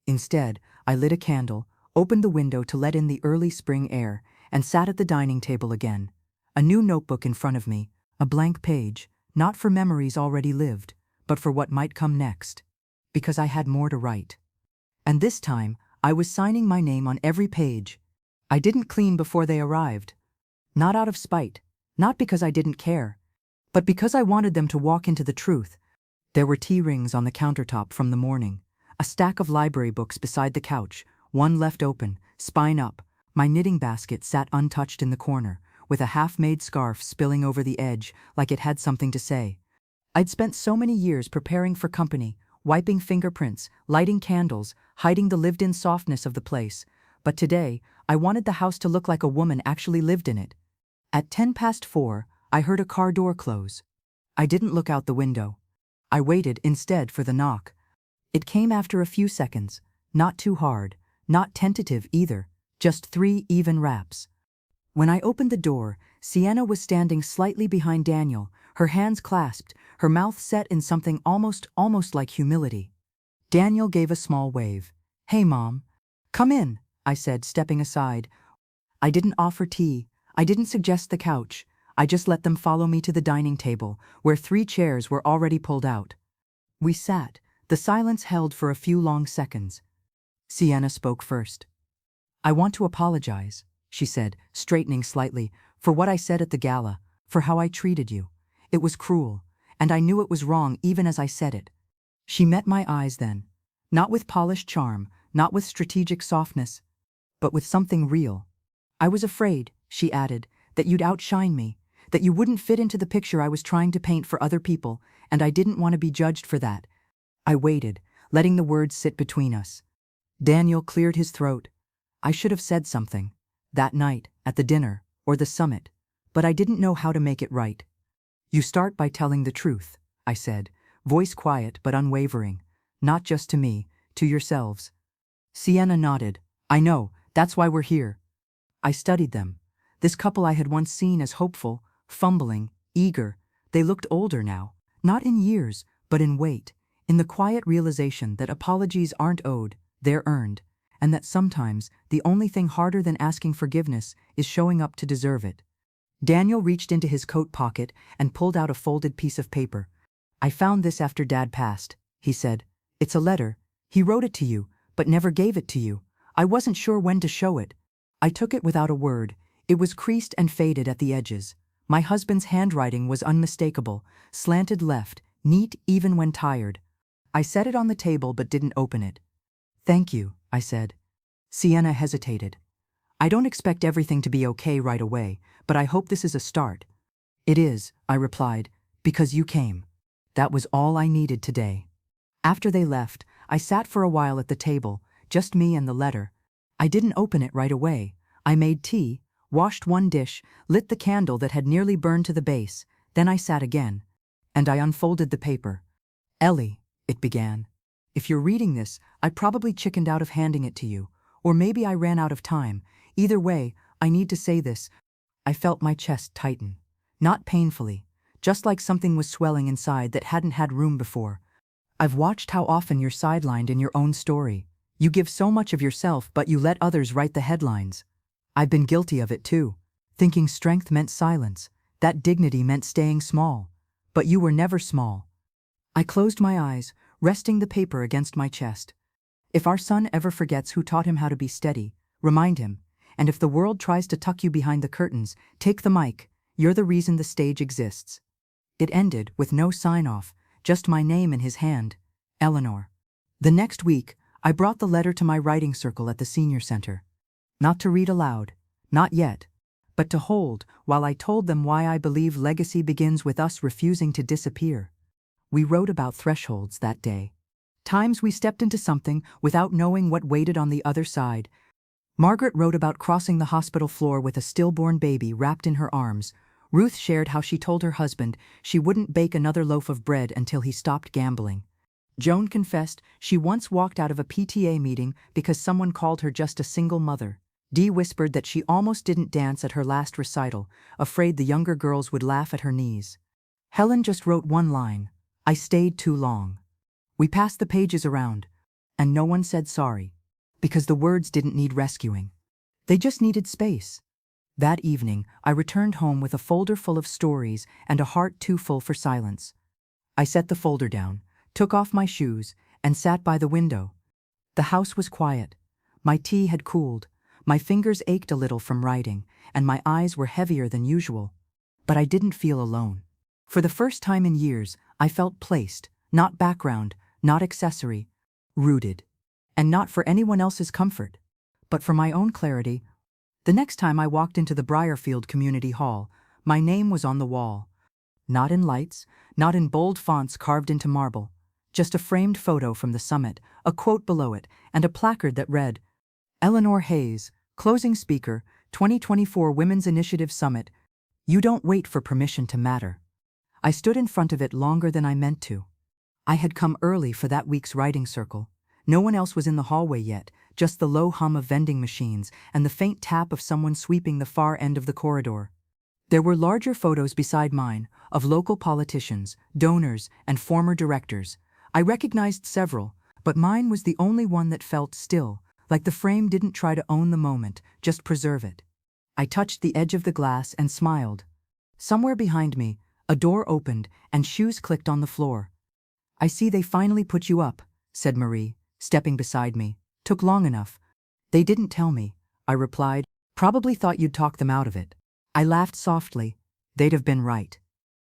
S1: Instead, I lit a candle, opened the window to let in the early spring air, and sat at the dining table again. A new notebook in front of me, a blank page, not for memories already lived, but for what might come next. Because I had more to write. And this time, I was signing my name on every page. I didn't clean before they arrived. Not out of spite, not because I didn't care, but because I wanted them to walk into the truth. There were tea rings on the countertop from the morning, a stack of library books beside the couch, one left open, spine up. My knitting basket sat untouched in the corner, with a half-made scarf spilling over the edge like it had something to say. I'd spent so many years preparing for company, wiping fingerprints, lighting candles, hiding the lived-in softness of the place, but today, I wanted the house to look like a woman actually lived in it. At 4:10, I heard a car door close. I didn't look out the window. I waited instead for the knock. It came after a few seconds, not too hard, not tentative either, just 3 even raps. When I opened the door, Sienna was standing slightly behind Daniel, her hands clasped, her mouth set in something almost like humility. Daniel gave a small wave. Hey, Mom. Come in, I said, stepping aside. I didn't offer tea. I didn't suggest the couch. I just let them follow me to the dining table, where 3 chairs were already pulled out. We sat. The silence held for a few long seconds. Sienna spoke first. I want to apologize, she said, straightening slightly, for what I said at the gala, for how I treated you. It was cruel, and I knew it was wrong even as I said it. She met my eyes then, not with polished charm, not with strategic softness, but with something real. I was afraid, she added, that you'd outshine me, that you wouldn't fit into the picture I was trying to paint for other people, and I didn't want to be judged for that. I waited, letting the words sit between us. Daniel cleared his throat. I should have said something, that night, at the dinner, or the summit, but I didn't know how to make it right. You start by telling the truth, I said, voice quiet but unwavering, not just to me, to yourselves. Sienna nodded. I know, that's why we're here. I studied them. This couple I had once seen as hopeful, fumbling, eager. They looked older now, not in years, but in weight, in the quiet realization that apologies aren't owed, they're earned, and that sometimes the only thing harder than asking forgiveness is showing up to deserve it. Daniel reached into his coat pocket and pulled out a folded piece of paper. I found this after Dad passed, he said. It's a letter. He wrote it to you, but never gave it to you. I wasn't sure when to show it. I took it without a word. It was creased and faded at the edges. My husband's handwriting was unmistakable, slanted left, neat even when tired. I set it on the table but didn't open it. Thank you, I said. Sienna hesitated. I don't expect everything to be okay right away, but I hope this is a start. It is, I replied, because you came. That was all I needed today. After they left, I sat for a while at the table, just me and the letter. I didn't open it right away. I made tea, washed one dish, lit the candle that had nearly burned to the base, then I sat again. And I unfolded the paper. "Ellie," it began. "If you're reading this, I probably chickened out of handing it to you. Or maybe I ran out of time. Either way, I need to say this." I felt my chest tighten. Not painfully, just like something was swelling inside that hadn't had room before. "I've watched how often you're sidelined in your own story. You give so much of yourself, but you let others write the headlines. I've been guilty of it too, thinking strength meant silence, that dignity meant staying small. But you were never small." I closed my eyes, resting the paper against my chest. "If our son ever forgets who taught him how to be steady, remind him. And if the world tries to tuck you behind the curtains, take the mic. You're the reason the stage exists." It ended with no sign-off, just my name in his hand, Eleanor. The next week, I brought the letter to my writing circle at the senior center. Not to read aloud, not yet, but to hold while I told them why I believe legacy begins with us refusing to disappear. We wrote about thresholds that day. Times we stepped into something without knowing what waited on the other side. Margaret wrote about crossing the hospital floor with a stillborn baby wrapped in her arms. Ruth shared how she told her husband she wouldn't bake another loaf of bread until he stopped gambling. Joan confessed she once walked out of a PTA meeting because someone called her just a single mother. Dee whispered that she almost didn't dance at her last recital, afraid the younger girls would laugh at her knees. Helen just wrote one line, "I stayed too long." We passed the pages around, and no one said sorry, because the words didn't need rescuing. They just needed space. That evening, I returned home with a folder full of stories and a heart too full for silence. I set the folder down, took off my shoes, and sat by the window. The house was quiet. My tea had cooled. My fingers ached a little from writing, and my eyes were heavier than usual. But I didn't feel alone. For the first time in years, I felt placed, not background, not accessory, rooted. And not for anyone else's comfort, but for my own clarity. The next time I walked into the Briarfield Community Hall, my name was on the wall. Not in lights, not in bold fonts carved into marble, just a framed photo from the summit, a quote below it, and a placard that read, "Eleanor Hayes, Closing Speaker, 2024 Women's Initiative Summit. You don't wait for permission to matter." I stood in front of it longer than I meant to. I had come early for that week's writing circle. No one else was in the hallway yet, just the low hum of vending machines and the faint tap of someone sweeping the far end of the corridor. There were larger photos beside mine, of local politicians, donors, and former directors. I recognized several, but mine was the only one that felt still, like the frame didn't try to own the moment, just preserve it. I touched the edge of the glass and smiled. Somewhere behind me, a door opened and shoes clicked on the floor. "I see they finally put you up," said Marie, stepping beside me. "Took long enough." "They didn't tell me," I replied. "Probably thought you'd talk them out of it." I laughed softly. They'd have been right.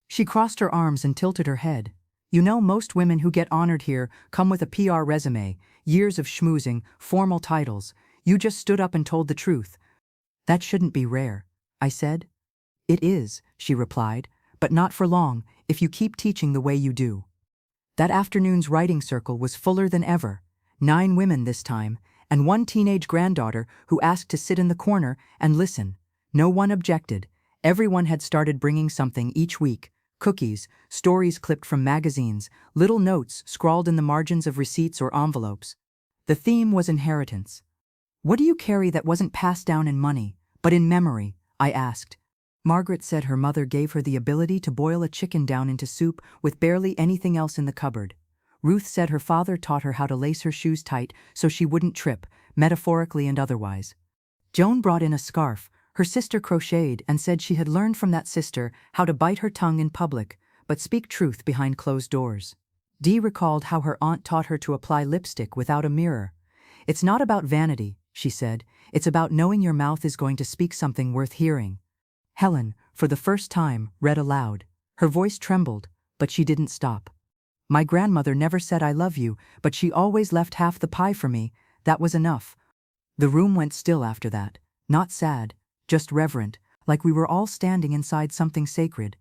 S1: She crossed her arms and tilted her head. "You know, most women who get honored here come with a PR resume, years of schmoozing, formal titles. You just stood up and told the truth." "That shouldn't be rare," I said. "It is," she replied, "but not for long, if you keep teaching the way you do." That afternoon's writing circle was fuller than ever. 9 women this time, and one teenage granddaughter who asked to sit in the corner and listen. No one objected. Everyone had started bringing something each week: cookies, stories clipped from magazines, little notes scrawled in the margins of receipts or envelopes. The theme was inheritance. "What do you carry that wasn't passed down in money, but in memory?" I asked. Margaret said her mother gave her the ability to boil a chicken down into soup with barely anything else in the cupboard. Ruth said her father taught her how to lace her shoes tight so she wouldn't trip, metaphorically and otherwise. Joan brought in a scarf. Her sister crocheted and said she had learned from that sister how to bite her tongue in public, but speak truth behind closed doors. Dee recalled how her aunt taught her to apply lipstick without a mirror. "It's not about vanity," she said. "It's about knowing your mouth is going to speak something worth hearing." Helen, for the first time, read aloud. Her voice trembled, but she didn't stop. "My grandmother never said I love you, but she always left half the pie for me. That was enough." The room went still after that, not sad, just reverent, like we were all standing inside something sacred.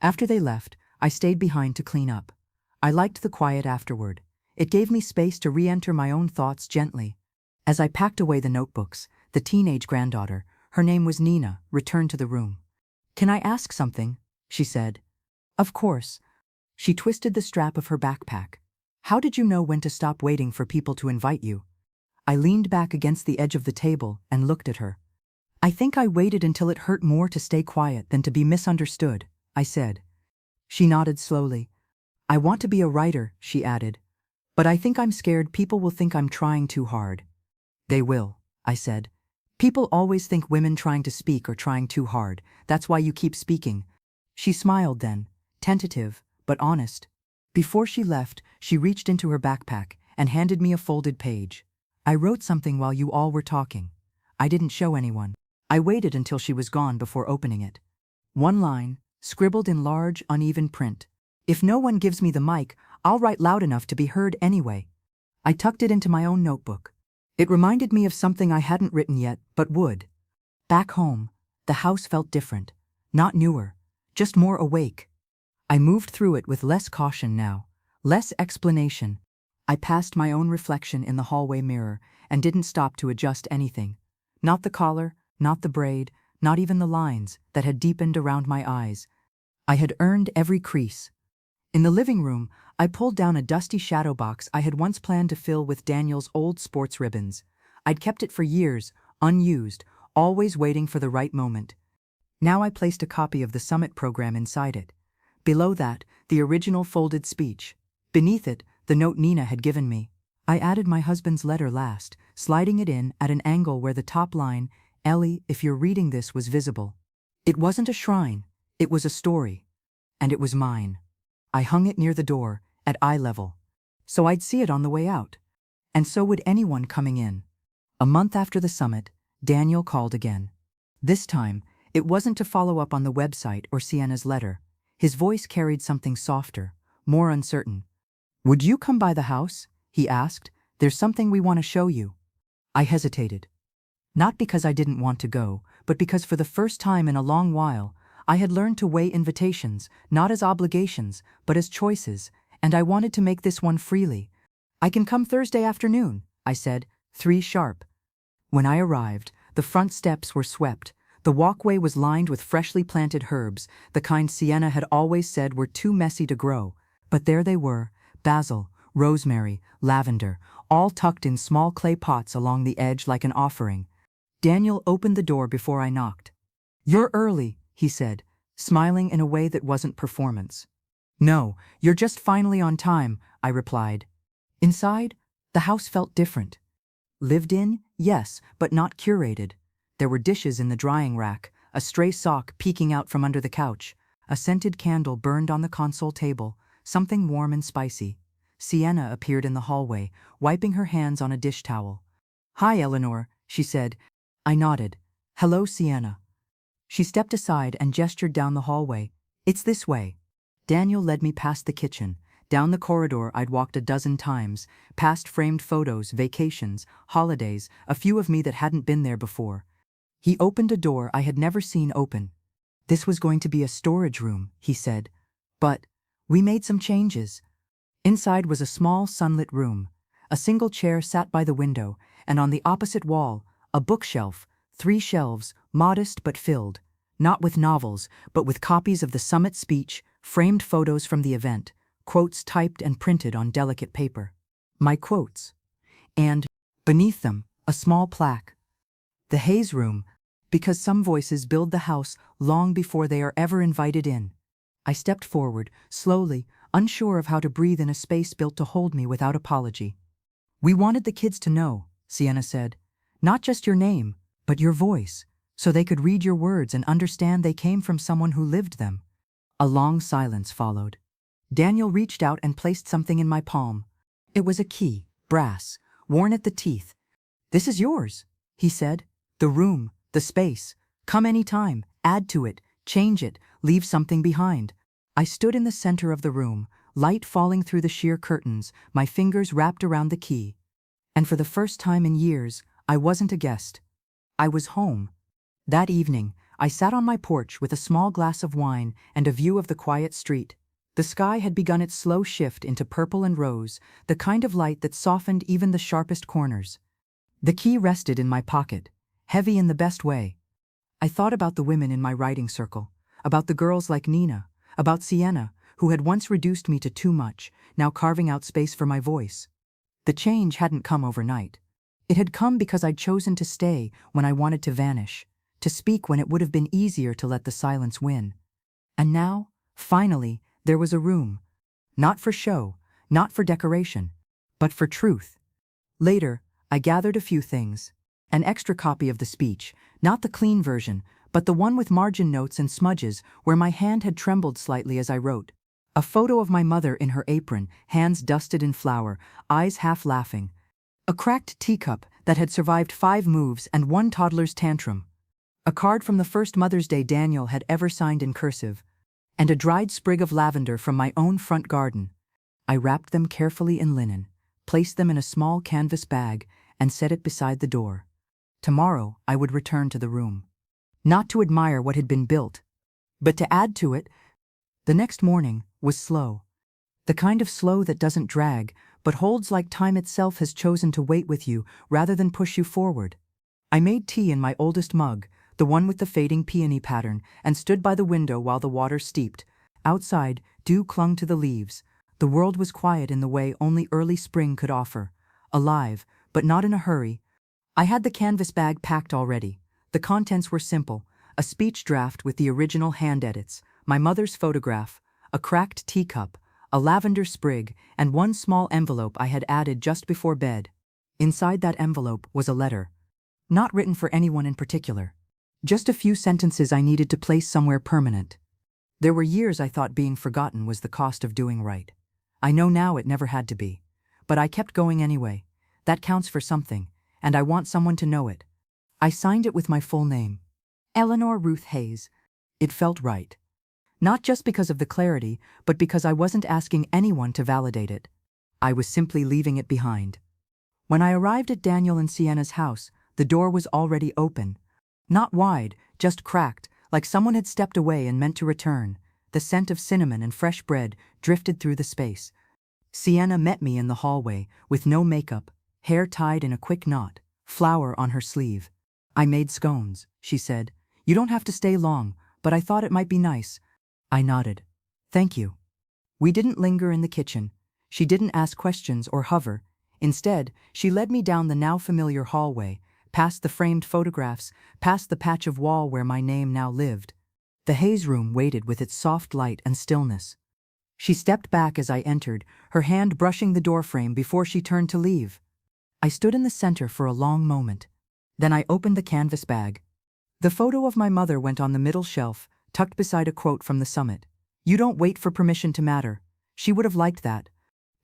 S1: After they left, I stayed behind to clean up. I liked the quiet afterward. It gave me space to re-enter my own thoughts gently. As I packed away the notebooks, the teenage granddaughter, her name was Nina, returned to the room. "Can I ask something?" she said. "Of course." She twisted the strap of her backpack. "How did you know when to stop waiting for people to invite you?" I leaned back against the edge of the table and looked at her. "I think I waited until it hurt more to stay quiet than to be misunderstood," I said. She nodded slowly. "I want to be a writer," she added. "But I think I'm scared people will think I'm trying too hard." "They will," I said. "People always think women trying to speak are trying too hard. That's why you keep speaking." She smiled then, tentative, but honest. Before she left, she reached into her backpack and handed me a folded page. "I wrote something while you all were talking. I didn't show anyone." I waited until she was gone before opening it. One line, scribbled in large, uneven print. "If no one gives me the mic, I'll write loud enough to be heard anyway." I tucked it into my own notebook. It reminded me of something I hadn't written yet, but would. Back home, the house felt different. Not newer, just more awake. I moved through it with less caution now, less explanation. I passed my own reflection in the hallway mirror and didn't stop to adjust anything. Not the collar, not the braid, not even the lines that had deepened around my eyes. I had earned every crease. In the living room, I pulled down a dusty shadow box I had once planned to fill with Daniel's old sports ribbons. I'd kept it for years, unused, always waiting for the right moment. Now I placed a copy of the summit program inside it. Below that, the original folded speech. Beneath it, the note Nina had given me. I added my husband's letter last, sliding it in at an angle where the top line, "Ellie, if you're reading this," was visible. It wasn't a shrine, it was a story. And it was mine. I hung it near the door, at eye level. So I'd see it on the way out. And so would anyone coming in. A month after the summit, Daniel called again. This time, it wasn't to follow up on the website or Sienna's letter. His voice carried something softer, more uncertain. "Would you come by the house?" he asked. "There's something we want to show you." I hesitated. Not because I didn't want to go, but because for the first time in a long while, I had learned to weigh invitations, not as obligations, but as choices, and I wanted to make this one freely. "I can come Thursday afternoon," I said, 3 sharp. When I arrived, the front steps were swept. The walkway was lined with freshly planted herbs, the kind Sienna had always said were too messy to grow. But there they were, basil, rosemary, lavender, all tucked in small clay pots along the edge like an offering. Daniel opened the door before I knocked. "You're early," he said, smiling in a way that wasn't performance. "No, you're just finally on time," I replied. Inside, the house felt different. Lived in, yes, but not curated. There were dishes in the drying rack, a stray sock peeking out from under the couch, a scented candle burned on the console table, something warm and spicy. Sienna appeared in the hallway, wiping her hands on a dish towel. "Hi, Eleanor," she said. I nodded. "Hello, Sienna." She stepped aside and gestured down the hallway. "It's this way." Daniel led me past the kitchen, down the corridor I'd walked a dozen times, past framed photos, vacations, holidays, a few of me that hadn't been there before. He opened a door I had never seen open. "This was going to be a storage room," he said. "But we made some changes." Inside was a small sunlit room. A single chair sat by the window, and on the opposite wall, a bookshelf, 3 shelves, modest but filled, not with novels, but with copies of the summit speech, framed photos from the event, quotes typed and printed on delicate paper. My quotes. And, beneath them, a small plaque. "The Hayes Room, because some voices build the house long before they are ever invited in." I stepped forward, slowly, unsure of how to breathe in a space built to hold me without apology. "We wanted the kids to know," Sienna said. "Not just your name, but your voice, so they could read your words and understand they came from someone who lived them." A long silence followed. Daniel reached out and placed something in my palm. It was a key, brass, worn at the teeth. "This is yours," he said. "The room, the space. Come any time, add to it, change it, leave something behind." I stood in the center of the room, light falling through the sheer curtains, my fingers wrapped around the key. And for the first time in years, I wasn't a guest. I was home. That evening, I sat on my porch with a small glass of wine and a view of the quiet street. The sky had begun its slow shift into purple and rose, the kind of light that softened even the sharpest corners. The key rested in my pocket, heavy in the best way. I thought about the women in my writing circle, about the girls like Nina, about Sienna, who had once reduced me to too much, now carving out space for my voice. The change hadn't come overnight. It had come because I'd chosen to stay when I wanted to vanish, to speak when it would have been easier to let the silence win. And now, finally, there was a room. Not for show, not for decoration, but for truth. Later, I gathered a few things. An extra copy of the speech, not the clean version, but the one with margin notes and smudges where my hand had trembled slightly as I wrote. A photo of my mother in her apron, hands dusted in flour, eyes half laughing. A cracked teacup that had survived 5 moves and 1 toddler's tantrum. A card from the first Mother's Day Daniel had ever signed in cursive. And a dried sprig of lavender from my own front garden. I wrapped them carefully in linen, placed them in a small canvas bag, and set it beside the door. Tomorrow I would return to the room. Not to admire what had been built, but to add to it. The next morning was slow. The kind of slow that doesn't drag, but holds like time itself has chosen to wait with you rather than push you forward. I made tea in my oldest mug, the one with the fading peony pattern, and stood by the window while the water steeped. Outside, dew clung to the leaves. The world was quiet in the way only early spring could offer. Alive, but not in a hurry. I had the canvas bag packed already. The contents were simple: a speech draft with the original hand edits, my mother's photograph, a cracked teacup, a lavender sprig, and 1 small envelope I had added just before bed. Inside that envelope was a letter. Not written for anyone in particular. Just a few sentences I needed to place somewhere permanent. There were years I thought being forgotten was the cost of doing right. I know now it never had to be. But I kept going anyway. That counts for something, and I want someone to know it. I signed it with my full name. Eleanor Ruth Hayes. It felt right. Not just because of the clarity, but because I wasn't asking anyone to validate it. I was simply leaving it behind. When I arrived at Daniel and Sienna's house, the door was already open. Not wide, just cracked, like someone had stepped away and meant to return. The scent of cinnamon and fresh bread drifted through the space. Sienna met me in the hallway, with no makeup, hair tied in a quick knot, flower on her sleeve. "I made scones," she said. "You don't have to stay long, but I thought it might be nice." I nodded. "Thank you." We didn't linger in the kitchen. She didn't ask questions or hover. Instead, she led me down the now familiar hallway, past the framed photographs, past the patch of wall where my name now lived. The Hayes room waited with its soft light and stillness. She stepped back as I entered, her hand brushing the doorframe before she turned to leave. I stood in the center for a long moment. Then I opened the canvas bag. The photo of my mother went on the middle shelf, tucked beside a quote from the summit. "You don't wait for permission to matter." She would have liked that.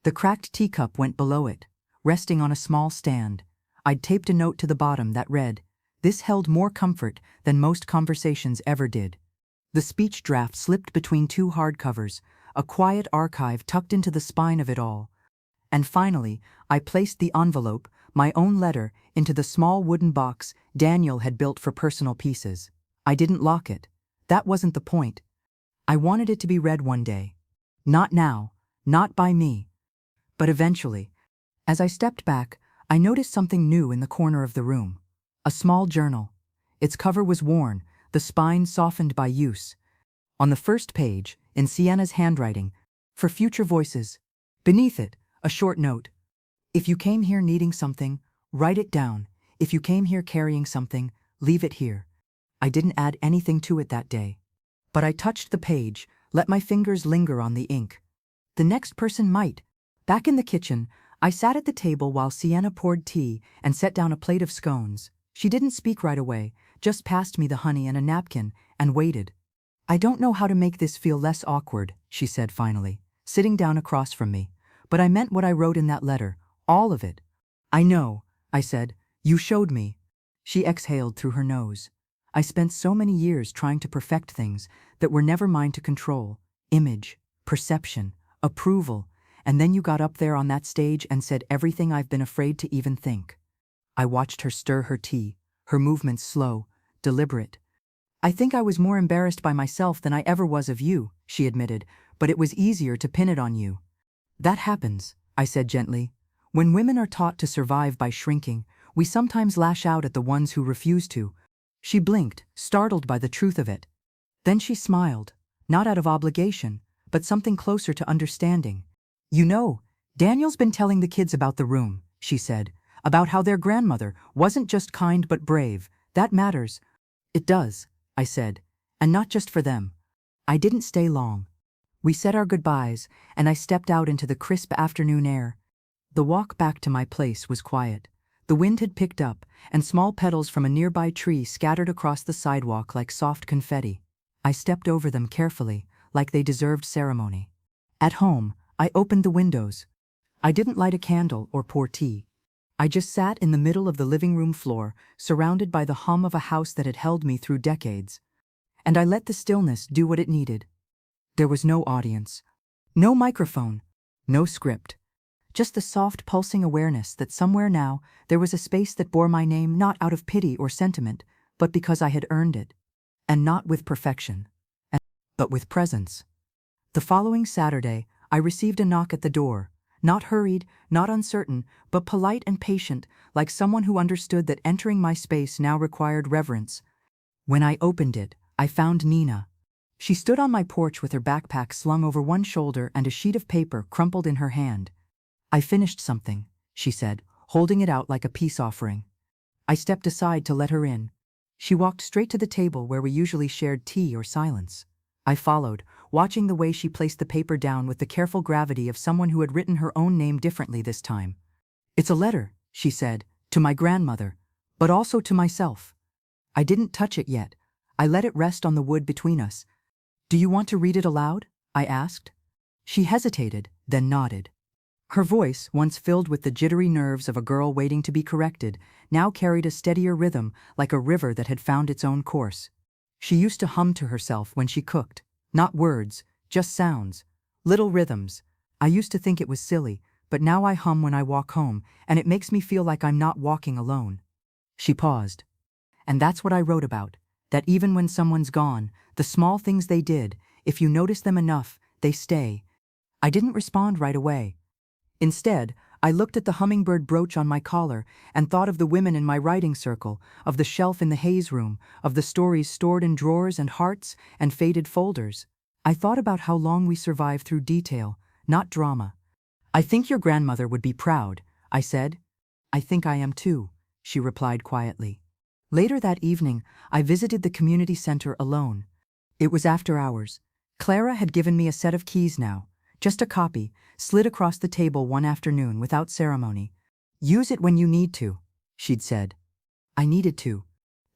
S1: The cracked teacup went below it, resting on a small stand. I'd taped a note to the bottom that read, "This held more comfort than most conversations ever did." The speech draft slipped between 2 hardcovers, a quiet archive tucked into the spine of it all. And finally, I placed the envelope, my own letter, into the small wooden box Daniel had built for personal pieces. I didn't lock it. That wasn't the point. I wanted it to be read one day. Not now, not by me. But eventually. As I stepped back, I noticed something new in the corner of the room. A small journal. Its cover was worn, the spine softened by use. On the first page, in Sienna's handwriting, "For future voices." Beneath it, a short note. "If you came here needing something, write it down. If you came here carrying something, leave it here." I didn't add anything to it that day. But I touched the page, let my fingers linger on the ink. The next person might. Back in the kitchen, I sat at the table while Sienna poured tea and set down a plate of scones. She didn't speak right away, just passed me the honey and a napkin, and waited. "I don't know how to make this feel less awkward," she said finally, sitting down across from me. "But I meant what I wrote in that letter, all of it." "I know," I said. "You showed me." She exhaled through her nose. "I spent so many years trying to perfect things that were never mine to control. Image, perception, approval. And then you got up there on that stage and said everything I've been afraid to even think." I watched her stir her tea, her movements slow, deliberate. "I think I was more embarrassed by myself than I ever was of you," she admitted, but it was easier to pin it on you. That happens, I said gently. When women are taught to survive by shrinking, we sometimes lash out at the ones who refuse to. She blinked, startled by the truth of it. Then she smiled, not out of obligation, but something closer to understanding. You know, Daniel's been telling the kids about the room, she said, about how their grandmother wasn't just kind but brave. That matters. It does, I said, and not just for them. I didn't stay long. We said our goodbyes, and I stepped out into the crisp afternoon air. The walk back to my place was quiet. The wind had picked up, and small petals from a nearby tree scattered across the sidewalk like soft confetti. I stepped over them carefully, like they deserved ceremony. At home, I opened the windows. I didn't light a candle or pour tea. I just sat in the middle of the living room floor, surrounded by the hum of a house that had held me through decades. And I let the stillness do what it needed. There was no audience, no microphone, no script. Just the soft pulsing awareness that somewhere now there was a space that bore my name not out of pity or sentiment, but because I had earned it. And not with perfection, but with presence. The following Saturday, I received a knock at the door, not hurried, not uncertain, but polite and patient, like someone who understood that entering my space now required reverence. When I opened it, I found Nina. She stood on my porch with her backpack slung over one shoulder and a sheet of paper crumpled in her hand. I finished something, she said, holding it out like a peace offering. I stepped aside to let her in. She walked straight to the table where we usually shared tea or silence. I followed, watching the way she placed the paper down with the careful gravity of someone who had written her own name differently this time. It's a letter, she said, to my grandmother, but also to myself. I didn't touch it yet. I let it rest on the wood between us. Do you want to read it aloud? I asked. She hesitated, then nodded. Her voice, once filled with the jittery nerves of a girl waiting to be corrected, now carried a steadier rhythm, like a river that had found its own course. She used to hum to herself when she cooked, not words, just sounds, little rhythms. I used to think it was silly, but now I hum when I walk home, and it makes me feel like I'm not walking alone. She paused. And that's what I wrote about, that even when someone's gone, the small things they did, if you notice them enough, they stay. I didn't respond right away. Instead, I looked at the hummingbird brooch on my collar and thought of the women in my writing circle, of the shelf in the haze room, of the stories stored in drawers and hearts and faded folders. I thought about how long we survived through detail, not drama. I think your grandmother would be proud, I said. I think I am too, she replied quietly. Later that evening, I visited the community center alone. It was after hours. Clara had given me a set of keys now, just a copy, slid across the table one afternoon without ceremony. Use it when you need to, she'd said. I needed to.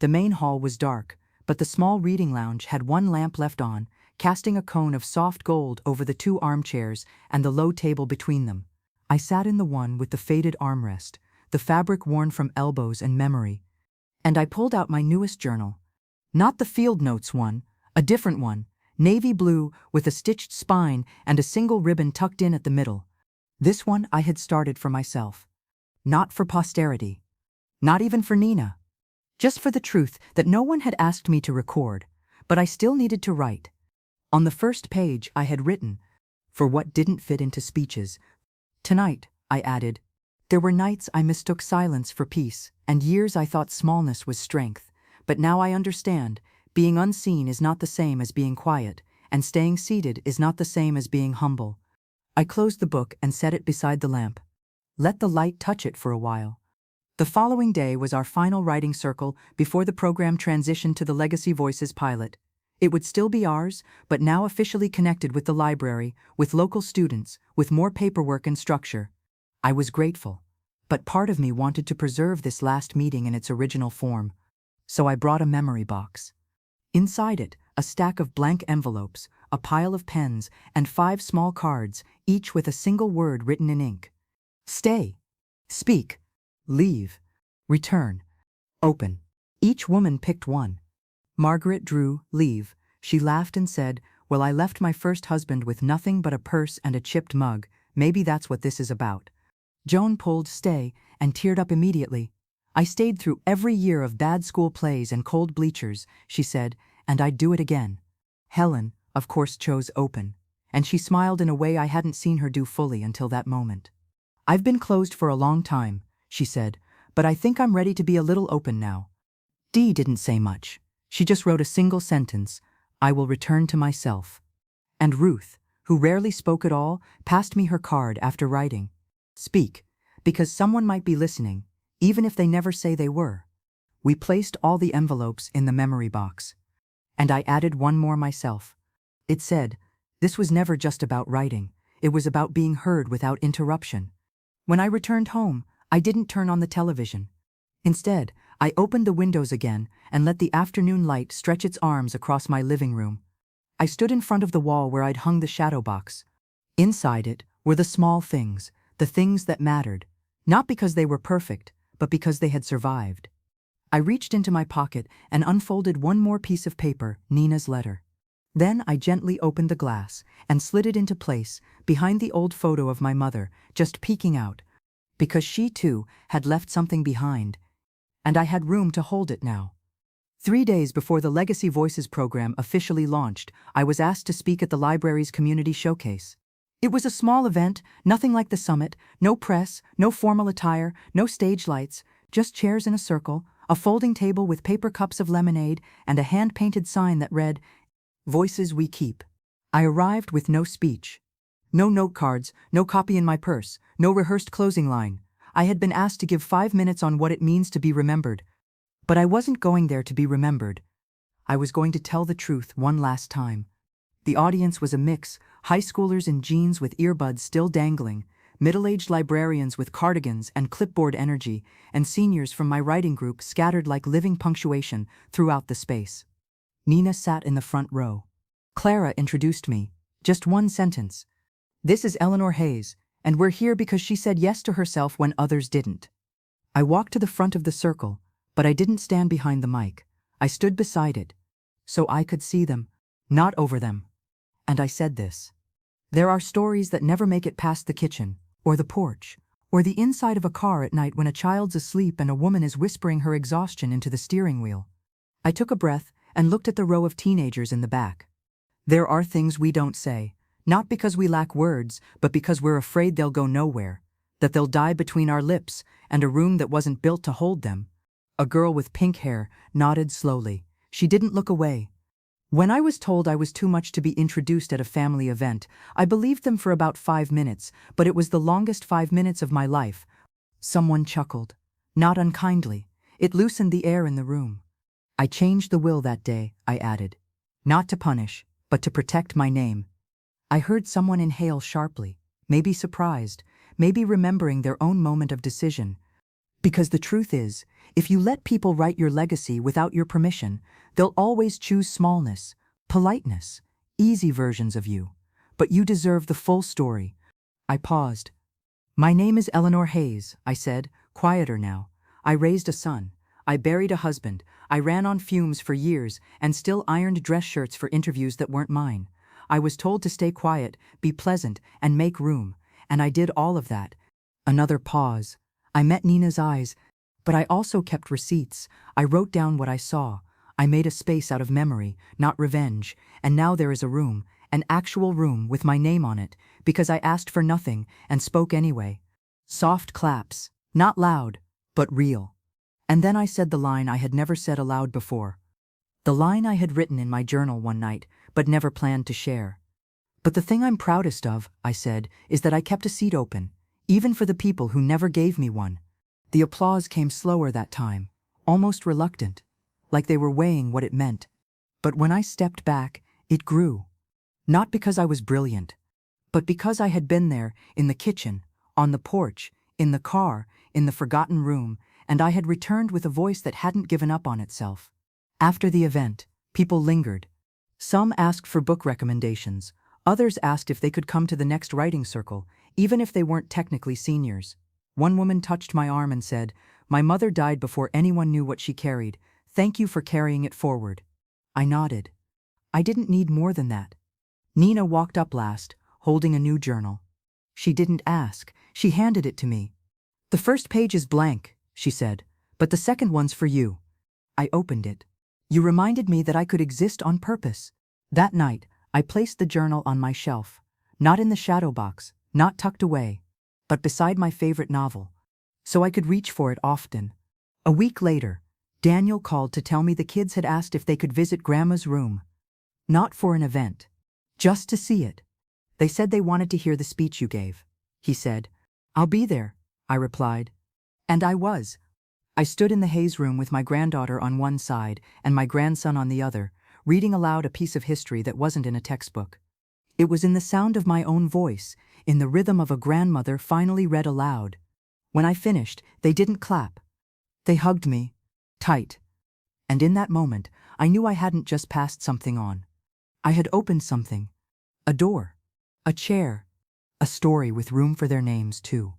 S1: The main hall was dark, but the small reading lounge had one lamp left on, casting a cone of soft gold over the two armchairs and the low table between them. I sat in the one with the faded armrest, the fabric worn from elbows and memory. And I pulled out my newest journal. Not the field notes one, a different one, navy blue with a stitched spine and a single ribbon tucked in at the middle. This one I had started for myself. Not for posterity. Not even for Nina. Just for the truth that no one had asked me to record, but I still needed to write. On the first page I had written, for what didn't fit into speeches. Tonight, I added, there were nights I mistook silence for peace, and years I thought smallness was strength, but now I understand, being unseen is not the same as being quiet, and staying seated is not the same as being humble. I closed the book and set it beside the lamp. Let the light touch it for a while. The following day was our final writing circle before the program transitioned to the Legacy Voices pilot. It would still be ours, but now officially connected with the library, with local students, with more paperwork and structure. I was grateful, but part of me wanted to preserve this last meeting in its original form. So I brought a memory box. Inside it, a stack of blank envelopes, a pile of pens, and 5 small cards, each with a single word written in ink. Stay. Speak. Leave. Return. Open. Each woman picked one. Margaret drew leave. She laughed and said, well, I left my first husband with nothing but a purse and a chipped mug. Maybe that's what this is about. Joan pulled stay and teared up immediately. I stayed through every year of bad school plays and cold bleachers, she said, and I'd do it again. Helen, of course, chose open. and she smiled in a way I hadn't seen her do fully until that moment. "I've been closed for a long time," she said, "but I think I'm ready to be a little open now." Dee didn't say much. She just wrote a single sentence, "I will return to myself." And Ruth, who rarely spoke at all, passed me her card after writing, "Speak, because someone might be listening, even if they never say they were." We placed all the envelopes in the memory box. And I added one more myself. It said, "This was never just about writing. It was about being heard without interruption." When I returned home, I didn't turn on the television. Instead, I opened the windows again and let the afternoon light stretch its arms across my living room. I stood in front of the wall where I'd hung the shadow box. Inside it were the small things, the things that mattered, not because they were perfect, but because they had survived. I reached into my pocket and unfolded one more piece of paper, Nina's letter. Then I gently opened the glass and slid it into place behind the old photo of my mother, just peeking out, because she too had left something behind, and I had room to hold it now. 3 days before the Legacy Voices program officially launched, I was asked to speak at the library's community showcase. It was a small event, nothing like the summit, no press, no formal attire, no stage lights, just chairs in a circle, a folding table with paper cups of lemonade, and a hand-painted sign that read, "Voices We Keep." I arrived with no speech. No note cards, no copy in my purse, no rehearsed closing line. I had been asked to give 5 minutes on what it means to be remembered. But I wasn't going there to be remembered. I was going to tell the truth one last time. The audience was a mix, high schoolers in jeans with earbuds still dangling, middle-aged librarians with cardigans and clipboard energy, and seniors from my writing group scattered like living punctuation throughout the space. Nina sat in the front row. Clara introduced me. Just one sentence. "This is Eleanor Hayes, and we're here because she said yes to herself when others didn't." I walked to the front of the circle, but I didn't stand behind the mic. I stood beside it, so I could see them, not over them. And I said this. There are stories that never make it past the kitchen, or the porch, or the inside of a car at night when a child's asleep and a woman is whispering her exhaustion into the steering wheel. I took a breath and looked at the row of teenagers in the back. There are things we don't say, not because we lack words, but because we're afraid they'll go nowhere, that they'll die between our lips and a room that wasn't built to hold them. A girl with pink hair nodded slowly. She didn't look away. When I was told I was too much to be introduced at a family event, I believed them for about 5 minutes, but it was the longest 5 minutes of my life. Someone chuckled. Not unkindly. It loosened the air in the room. "I changed the will that day," I added. "Not to punish, but to protect my name." I heard someone inhale sharply, maybe surprised, maybe remembering their own moment of decision. Because the truth is, if you let people write your legacy without your permission, they'll always choose smallness, politeness, easy versions of you. But you deserve the full story. I paused. "My name is Eleanor Hayes," I said, quieter now. "I raised a son. I buried a husband. I ran on fumes for years and still ironed dress shirts for interviews that weren't mine. I was told to stay quiet, be pleasant, and make room. And I did all of that." Another pause. I met Nina's eyes, but I also kept receipts. I wrote down what I saw. I made a space out of memory, not revenge, and now there is a room, an actual room with my name on it, because I asked for nothing and spoke anyway. Soft claps, not loud, but real. And then I said the line I had never said aloud before. The line I had written in my journal one night, but never planned to share. "But the thing I'm proudest of," I said, "is that I kept a seat open, even for the people who never gave me one." The applause came slower that time, almost reluctant, like they were weighing what it meant. But when I stepped back, it grew. Not because I was brilliant, but because I had been there, in the kitchen, on the porch, in the car, in the forgotten room, and I had returned with a voice that hadn't given up on itself. After the event, people lingered. Some asked for book recommendations. Others asked if they could come to the next writing circle, even if they weren't technically seniors. One woman touched my arm and said, "My mother died before anyone knew what she carried. Thank you for carrying it forward." I nodded. I didn't need more than that. Nina walked up last, holding a new journal. She didn't ask. She handed it to me. "The first page is blank," she said, "but the second one's for you." I opened it. "You reminded me that I could exist on purpose." That night, I placed the journal on my shelf, not in the shadow box, not tucked away, but beside my favorite novel, so I could reach for it often. A week later, Daniel called to tell me the kids had asked if they could visit Grandma's room. Not for an event. Just to see it. They said they wanted to hear the speech you gave. He said. I'll be there, I replied. And I was. I stood in the Hayes room with my granddaughter on one side and my grandson on the other, reading aloud a piece of history that wasn't in a textbook. It was in the sound of my own voice, in the rhythm of a grandmother finally read aloud. When I finished, they didn't clap. They hugged me, tight. And in that moment, I knew I hadn't just passed something on. I had opened something. A door. A chair. A story with room for their names, too.